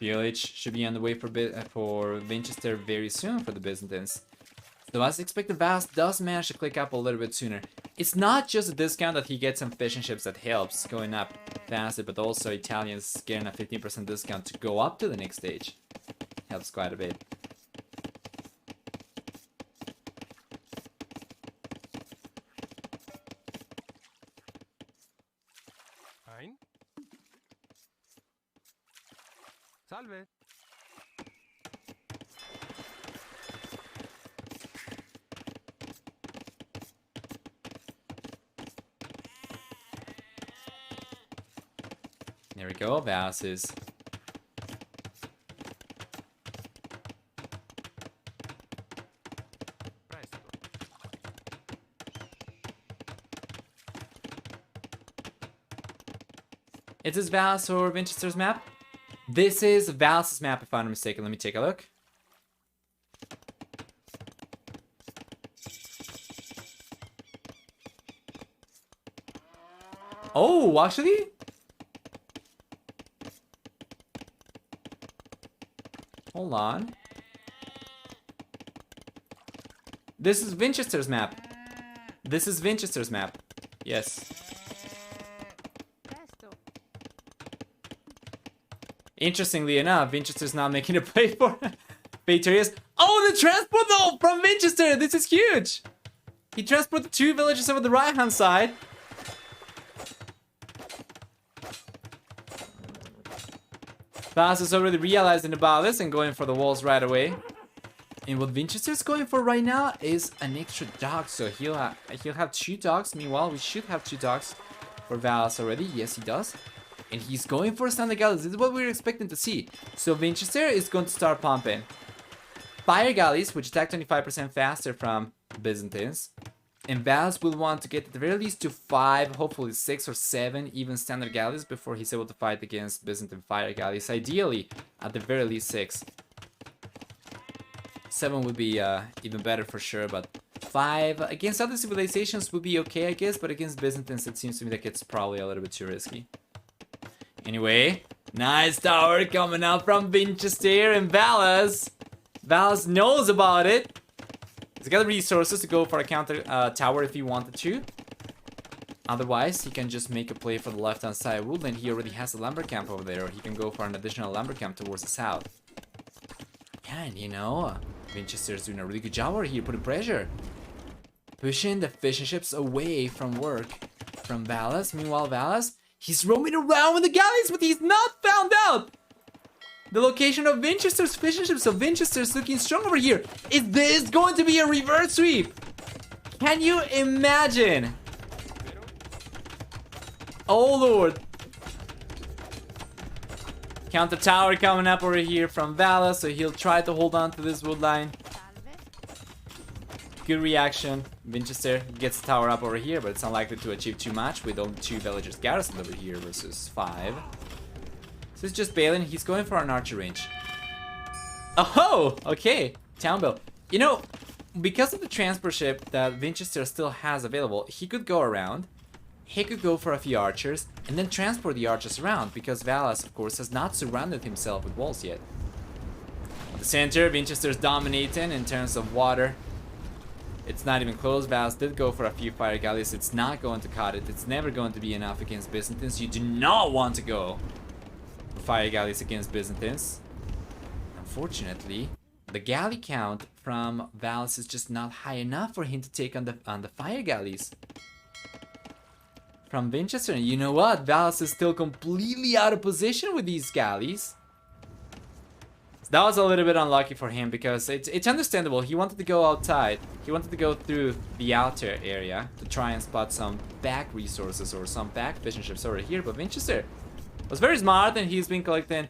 PLH should be on the way for Vinchester very soon for the Byzantines. So as expected, Valas does manage to click up a little bit sooner. It's not just a discount that he gets some fishing ships that helps going up faster, but also Italians getting a 15% discount to go up to the next stage. Helps quite a bit. Fine. Salve. There we go, Valas is... Presto. Is this Valas or Vinchester's map? This is Valas' map if I'm not mistaken. Let me take a look. Oh, actually? Hold on. This is Vinchester's map. This is Vinchester's map. Yes. Presto. Interestingly enough, Vinchester's not making a play for Victorious. Oh, the transport though from Vinchester! This is huge! He transported 2 villages over the right-hand side. Valas is already realizing about this and going for the walls right away. And what Vinchester's going for right now is an extra dog, so he'll have 2 dogs. Meanwhile, we should have 2 dogs for Valas already. Yes, he does. And he's going for standard galleys. This is what we were expecting to see. So Vinchester is going to start pumping fire galleys, which attack 25% faster from Byzantines. And Valas will want to get at the very least to 5, hopefully 6 or 7 even standard galleys before he's able to fight against Byzantine fire galleys. Ideally, at the very least 6. 7 would be even better for sure, but 5 against other civilizations would be okay, I guess, but against Byzantines it seems to me like it's probably a little bit too risky. Anyway, nice tower coming out from Vinchester and Valas. Valas knows about it. He's got the resources to go for a counter tower if he wanted to. Otherwise, he can just make a play for the left-hand side woodland. He already has a lumber camp over there, or he can go for an additional lumber camp towards the south. Yeah, and you know, Vinchester's doing a really good job over here, putting pressure. Pushing the fishing ships away from work from Valas. Meanwhile, Valas, he's roaming around with the galleys, but he's not found out the location of Vinchester's fishing ships. So Vinchester's looking strong over here. Is this going to be a reverse sweep? Can you imagine? Oh lord. Counter tower coming up over here from Valas, so he'll try to hold on to this wood line. Good reaction. Vinchester gets the tower up over here, but it's unlikely to achieve too much with only 2 villagers garrisoned over here versus 5. So it's just Balin. He's going for an archer range. Oh, okay. Town bell. You know, because of the transport ship that Vinchester still has available, he could go around. He could go for a few archers and then transport the archers around, because Valas, of course, has not surrounded himself with walls yet. At the center, Vinchester's dominating in terms of water. It's not even close. Valas did go for a few fire galleys. It's not going to cut it. It's never going to be enough against Byzantines. You do not want to go for fire galleys against Byzantines. Unfortunately, the galley count from Valas is just not high enough for him to take on the fire galleys from Vinchester. And you know what? Valas is still completely out of position with these galleys. So that was a little bit unlucky for him, because it's understandable. He wanted to go outside. He wanted to go through the outer area to try and spot some back resources or some back fishing ships over here. But Vinchester was very smart, and he's been collecting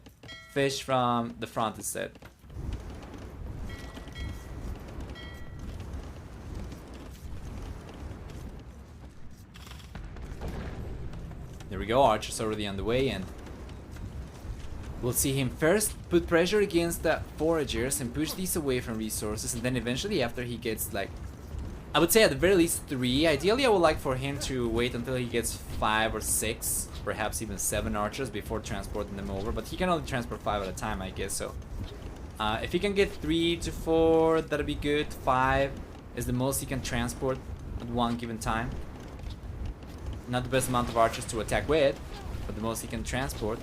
fish from the front instead. There we go, Archer's already on the way, and we'll see him first put pressure against the foragers and push these away from resources, and then eventually after he gets like, I would say at the very least 3. Ideally I would like for him to wait until he gets 5 or 6, perhaps even 7 archers before transporting them over, but he can only transport 5 at a time, I guess, so if he can get 3 to 4, that'll be good. 5 is the most he can transport at one given time. Not the best amount of archers to attack with, but the most he can transport.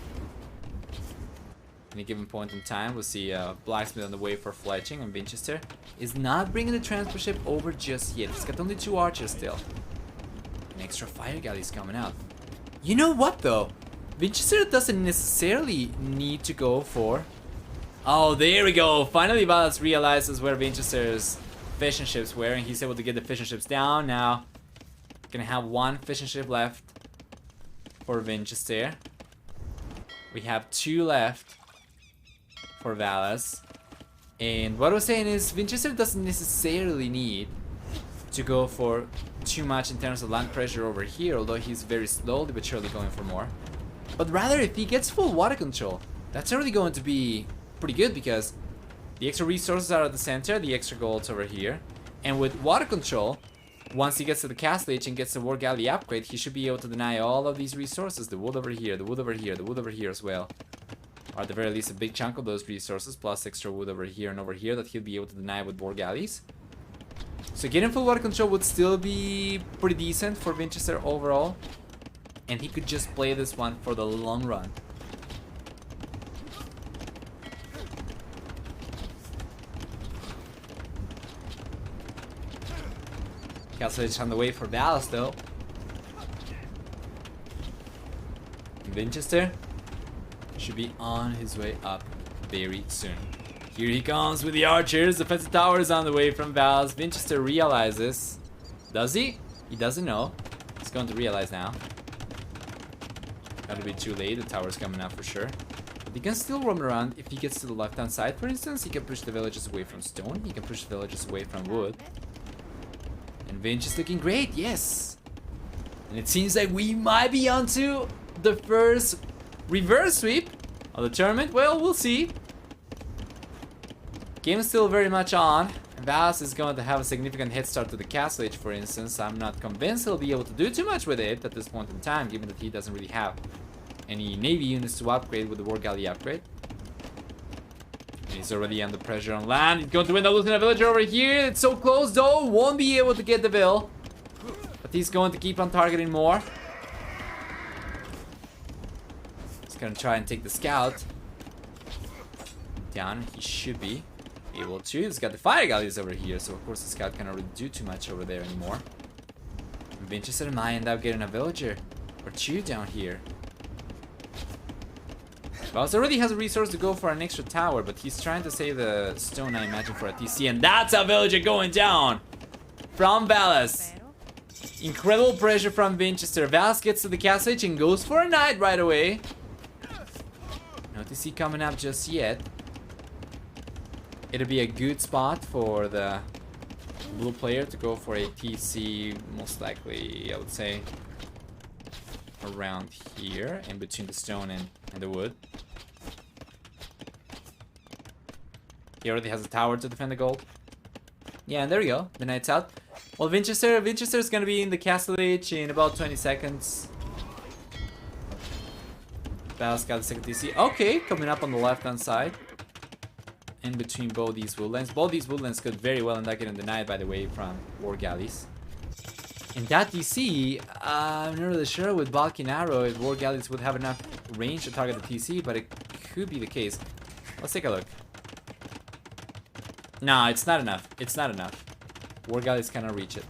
Any given point in time, we'll see Blacksmith on the way for fletching, and Vinchester is not bringing the transport ship over just yet. He's got only 2 archers still. An extra fire galley's coming out. You know what though? Vinchester doesn't necessarily need to go for... Oh, there we go! Finally Valas realizes where Vinchester's fishing ships were, and he's able to get the fishing ships down. Now, gonna have 1 fishing ship left for Vinchester. We have 2 left for Valas. And what I was saying is Vinchester doesn't necessarily need to go for too much in terms of land pressure over here, although he's very slowly but surely going for more. But rather, if he gets full water control, that's already going to be pretty good, because the extra resources are at the center, the extra gold's over here. And with water control, once he gets to the castle age and gets the war galley upgrade, he should be able to deny all of these resources. The wood over here, the wood over here, the wood over here as well. Or at the very least a big chunk of those resources, plus extra wood over here and over here that he'll be able to deny with war galleys. So getting full water control would still be pretty decent for Vinchester overall. And he could just play this one for the long run. Castle Age on the way for Valas though. Vinchester should be on his way up very soon. Here he comes with the archers. Defensive tower is on the way from Valas. Vinchester realizes. Does he? He doesn't know. He's going to realize now. That'll be too late. The tower's coming out for sure. But he can still roam around. If he gets to the left hand side, for instance, he can push the villages away from stone. He can push the villages away from wood. And Vinch is looking great, yes. And it seems like we might be onto the first reverse sweep of the tournament. Well, we'll see. Game is still very much on. Valas is going to have a significant head start to the castle age, for instance. I'm not convinced he'll be able to do too much with it at this point in time, given that he doesn't really have any navy units to upgrade with the war galley upgrade. And he's already under pressure on land. He's going to end up losing a villager over here. It's so close though. Won't be able to get the vill. But he's going to keep on targeting more. He's going to try and take the scout down. He should be able to. He's got the fire galleys over here, so of course the scout cannot really do too much over there anymore. And Vinchester might end up getting a villager or 2 down here. Valas already has a resource to go for an extra tower, but he's trying to save the stone, I imagine, for a TC, and that's a villager going down from Valas. Incredible pressure from Vinchester. Valas gets to the castle age and goes for a knight right away. No TC coming up just yet. It'll be a good spot for the blue player to go for a TC, most likely, I would say, around here, in between the stone and the wood. He already has a tower to defend the gold. Yeah, and there we go. The knight's out. Well, Vinchester is gonna be in the castle age in about 20 seconds. Valas got the second TC. Okay, coming up on the left-hand side. In between both these woodlands. Both these woodlands could very well end up getting denied, by the way, from war galleys. In that TC, I'm not really sure with Balkan Arrow if war galleys would have enough range to target the TC, but it could be the case. Let's take a look. Nah, it's not enough. It's not enough. War galleys cannot reach it.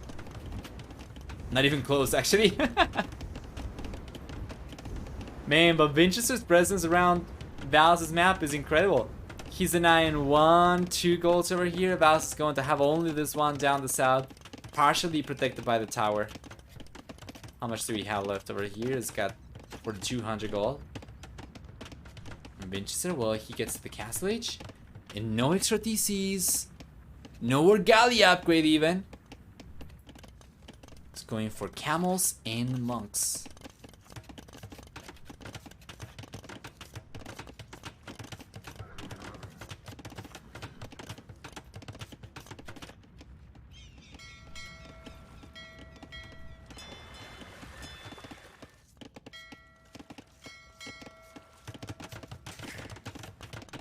Not even close, actually. Man, but Vinchester's presence around Valas' map is incredible. He's denying 1, 2 golds over here. Valas is going to have only this one down the south, partially protected by the tower. How much do we have left over here? It's got 4200 gold. And Vinchester, well, he gets to the castle age. And no extra TCs. No galley upgrade even. It's going for camels and monks.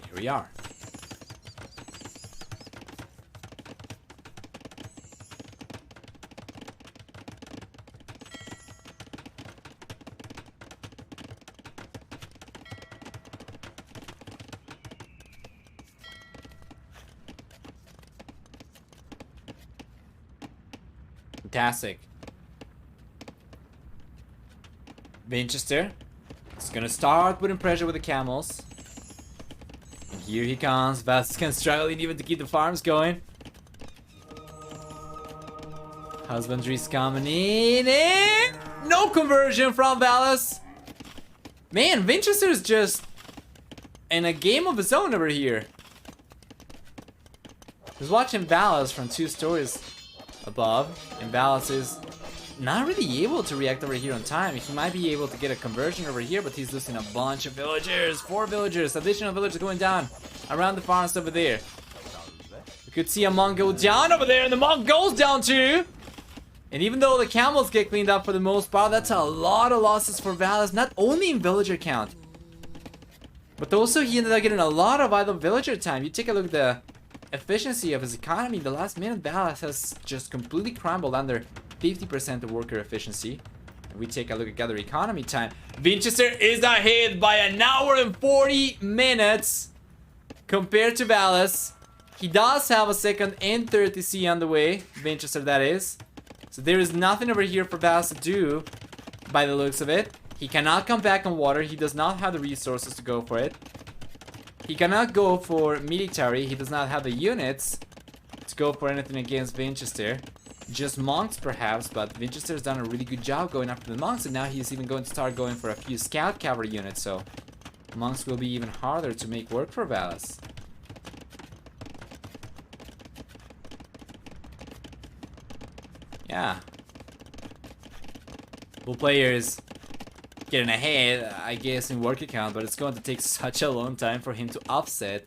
Here we are. Fantastic. Vinchester is gonna start putting pressure with the camels. And here he comes. Valas is kind of struggling even to keep the farms going. Husbandry's coming in. And no conversion from Valas. Man, Vinchester is just in a game of his own over here. Just watching Valas from 2 stories above, and Valas is not really able to react over here on time. He might be able to get a conversion over here, but he's losing a bunch of villagers. 4 villagers, additional villagers going down around the farms over there. We could see a monk go down over there, and the monk goes down too. And even though the camels get cleaned up for the most part, that's a lot of losses for Valas, not only in villager count, but also he ended up getting a lot of idle villager time. You take a look at the efficiency of his economy. The last minute, Valas has just completely crumbled under 50% of worker efficiency. And we take a look at gather economy time. Vinchester is ahead by 1 hour and 40 minutes compared to Valas. He does have a second and third TC on the way. Vinchester, that is. So there is nothing over here for Valas to do by the looks of it. He cannot come back on water. He does not have the resources to go for it. He cannot go for military. He does not have the units to go for anything against Vinchester. Just monks perhaps, but Vinchester has done a really good job going after the monks, and now he's even going to start going for a few scout cavalry units, so monks will be even harder to make work for Valas. Yeah. Bull players getting ahead, I guess, in work account, but it's going to take such a long time for him to offset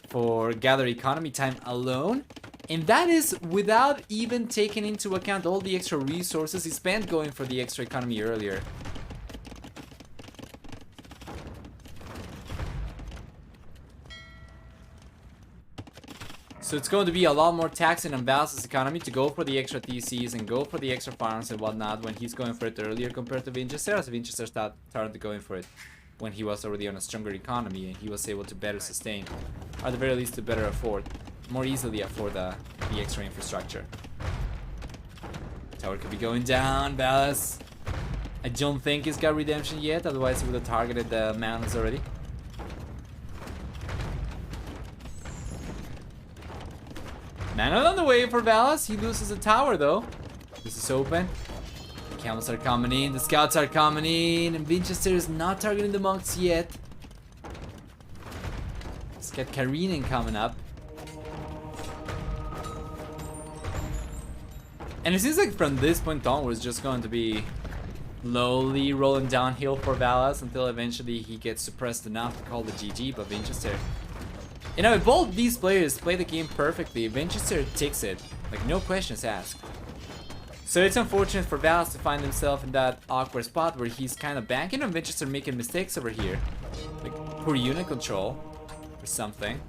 for gather economy time alone. And that is without even taking into account all the extra resources he spent going for the extra economy earlier. So it's going to be a lot more taxing on Valas' economy to go for the extra TCs and go for the extra farms and whatnot when he's going for it earlier compared to Vinchester, as Vinchester started going for it when he was already on a stronger economy and he was able to better sustain, or at the very least to better afford, more easily afford the extra infrastructure. Tower could be going down, Valas. I don't think he's got redemption yet, otherwise he would have targeted the mountains already. Mana on the way for Valas. He loses a tower though. This is open. The camels are coming in. The scouts are coming in. And Vinchester is not targeting the monks yet. He's got Karinen coming up. And it seems like from this point onwards, just going to be slowly rolling downhill for Valas until eventually he gets suppressed enough to call the GG. But Vinchester, you know, if both these players play the game perfectly, Vinchester takes it, like no questions asked. So it's unfortunate for Valas to find himself in that awkward spot where he's kind of banking on Vinchester making mistakes over here, like poor unit control or something,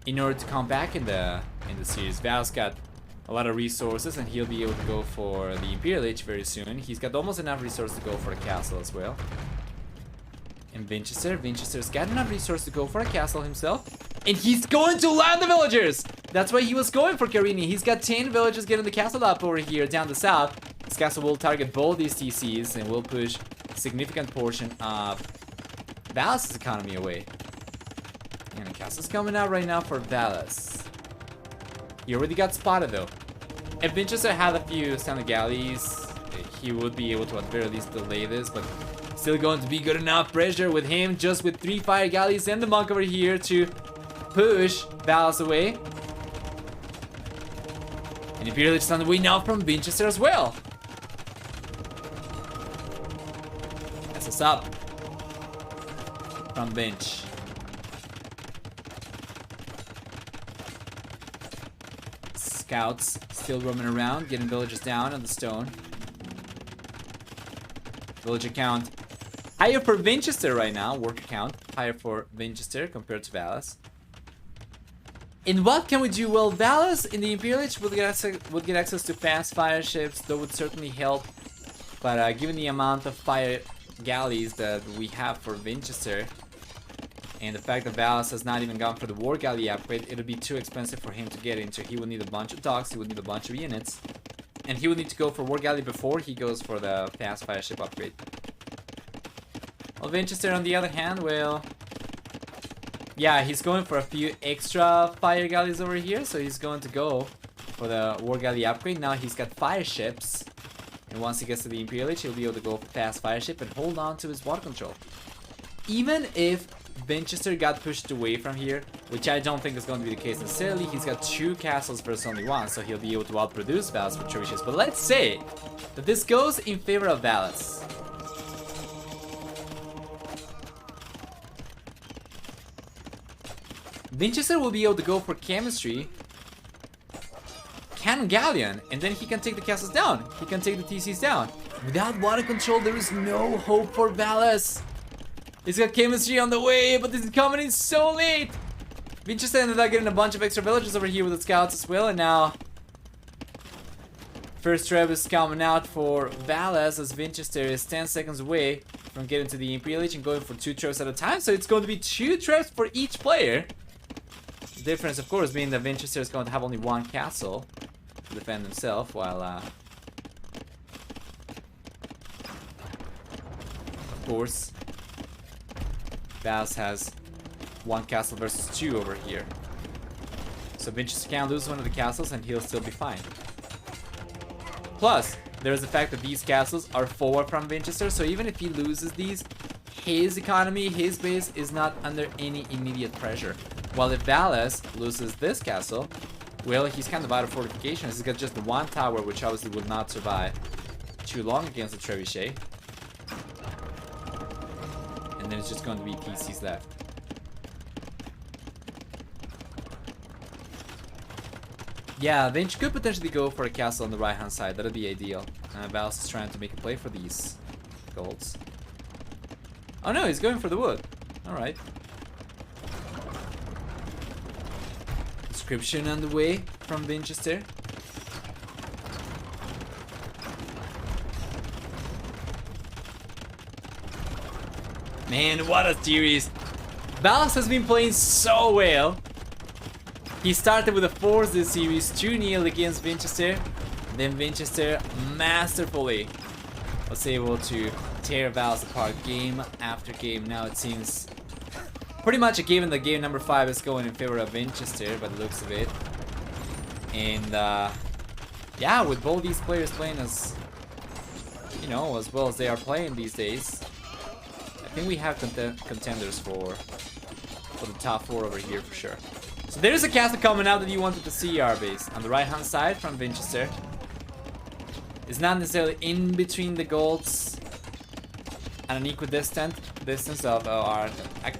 in order to come back in the series. Valas got a lot of resources and he'll be able to go for the Imperial Age very soon. He's got almost enough resources to go for the castle as well. And Vinchester's got enough resources to go for a castle himself. And he's going to land the villagers! That's why he was going for Karinen. He's got 10 villagers getting the castle up over here down the south. This castle will target both these TCs and will push a significant portion of Valas' economy away. And the castle's coming out right now for Valas. He already got spotted though. If Vinchester had a few standard galleys, he would be able to at very least delay this, but still going to be good enough pressure with him, just with 3 fire galleys and the monk over here to push Valas away. And Imperial is on the way now from Vinchester as well. That's us up from Vinch. Scouts still roaming around, getting villagers down on the stone. Villager count higher for Vinchester right now. Worker count higher for Vinchester compared to Valas. And what can we do? Well, Valas in the Imperial Age would get access to fast fire ships. That would certainly help. But given the amount of fire galleys that we have for Vinchester, and the fact that Valas has not even gone for the War Galley upgrade, it'll be too expensive for him to get into. He will need a bunch of docks, he would need a bunch of units. And he would need to go for War Galley before he goes for the fast fire ship upgrade. Well, Vinchester on the other hand, well... yeah, he's going for a few extra fire galleys over here, so he's going to go for the War Galley upgrade. Now he's got fire ships. And once he gets to the Imperial Age, he'll be able to go for fast fire ship and hold on to his water control. Even if Vinchester got pushed away from here, which I don't think is going to be the case necessarily. He's got 2 castles versus only 1, so he'll be able to outproduce Valas with trebuchets. But let's say that this goes in favor of Valas. Vinchester will be able to go for chemistry, cannon galleon, and then he can take the castles down. He can take the TCs down. Without water control, there is no hope for Valas. He's got chemistry on the way, but this is coming in so late. Vinchester ended up getting a bunch of extra villagers over here with the scouts as well, and now first trap is coming out for Valas as Vinchester is 10 seconds away from getting to the Imperial Age and going for 2 traps at a time. So it's going to be 2 traps for each player. The difference, of course, being that Vinchester is going to have only 1 castle to defend himself, while of course, Valas has 1 castle versus 2 over here. So Vinchester can lose one of the castles and he'll still be fine. Plus, there's the fact that these castles are forward from Vinchester, so even if he loses these, his economy, his base is not under any immediate pressure. While if Valas loses this castle, well, he's kind of out of fortifications. He's got just the 1 tower, which obviously will not survive too long against the trebuchet. And then it's just going to be TCs left. Yeah, Vinch could potentially go for a castle on the right hand side. That'd be ideal. Valas is trying to make a play for these golds. Oh no, he's going for the wood. Alright. Description on the way from Vinchester. Man, what a series. Valas has been playing so well. He started with a 4 this series, 2-0 against Vinchester. Then Vinchester masterfully was able to tear Valas apart game after game. Now it seems pretty much a game in the game number 5 is going in favor of Vinchester by the looks of it. And yeah, with both these players playing as, you know, as well as they are playing these days, I think we have contenders for the top 4 over here for sure. So there's a castle coming out that you wanted to see, our base. On the right hand side from Vinchester. It's not necessarily in between the golds at an equidistant distance of our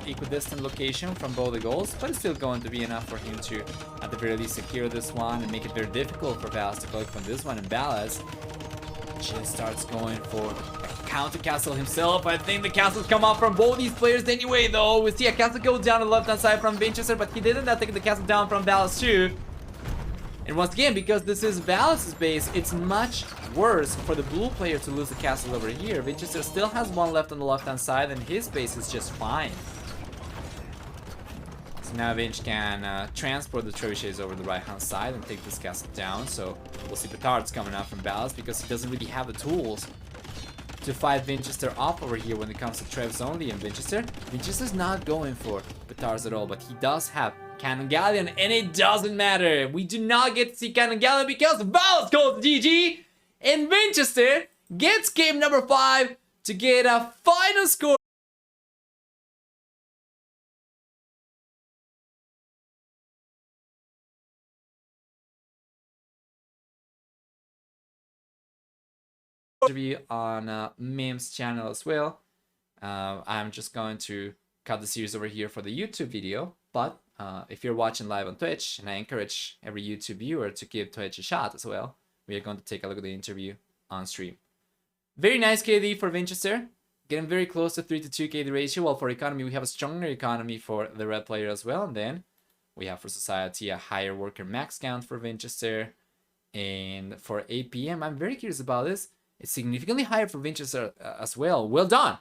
equidistant location from both the golds, but it's still going to be enough for him to at the very least secure this one and make it very difficult for Valas to collect from this one. And Valas just starts going for a counter castle himself. I think the castles come out from both these players anyway, though. We see a castle go down on the left hand side from Vinchester, but he didn't take the castle down from Valas too. And once again, because this is Valas' base, it's much worse for the blue player to lose the castle over here. Vinchester still has 1 left on the left hand side and his base is just fine. So now Vinch can transport the trebuchets over the right hand side and take this castle down. So we'll see petards coming out from Valas because he doesn't really have the tools to fight Vinchester off over here when it comes to Trebs only. And Vinchester's not going for petards at all, but he does have Cannon Galleon, and it doesn't matter. We do not get to see Cannon Galleon because Valas goes GG, and Vinchester gets game number 5 to get a final score. Interview on Mim's channel as well. I'm just going to cut the series over here for the YouTube video, but if you're watching live on Twitch, and I encourage every YouTube viewer to give Twitch a shot as well, we are going to take a look at the interview on stream. Very nice KD for Vinchester, getting very close to 3-to-2 KD ratio, while for economy we have a stronger economy for the red player as well, and then we have for society a higher worker max count for Vinchester, and for APM, I'm very curious about this. It's significantly higher for Vinchester as well. Well done!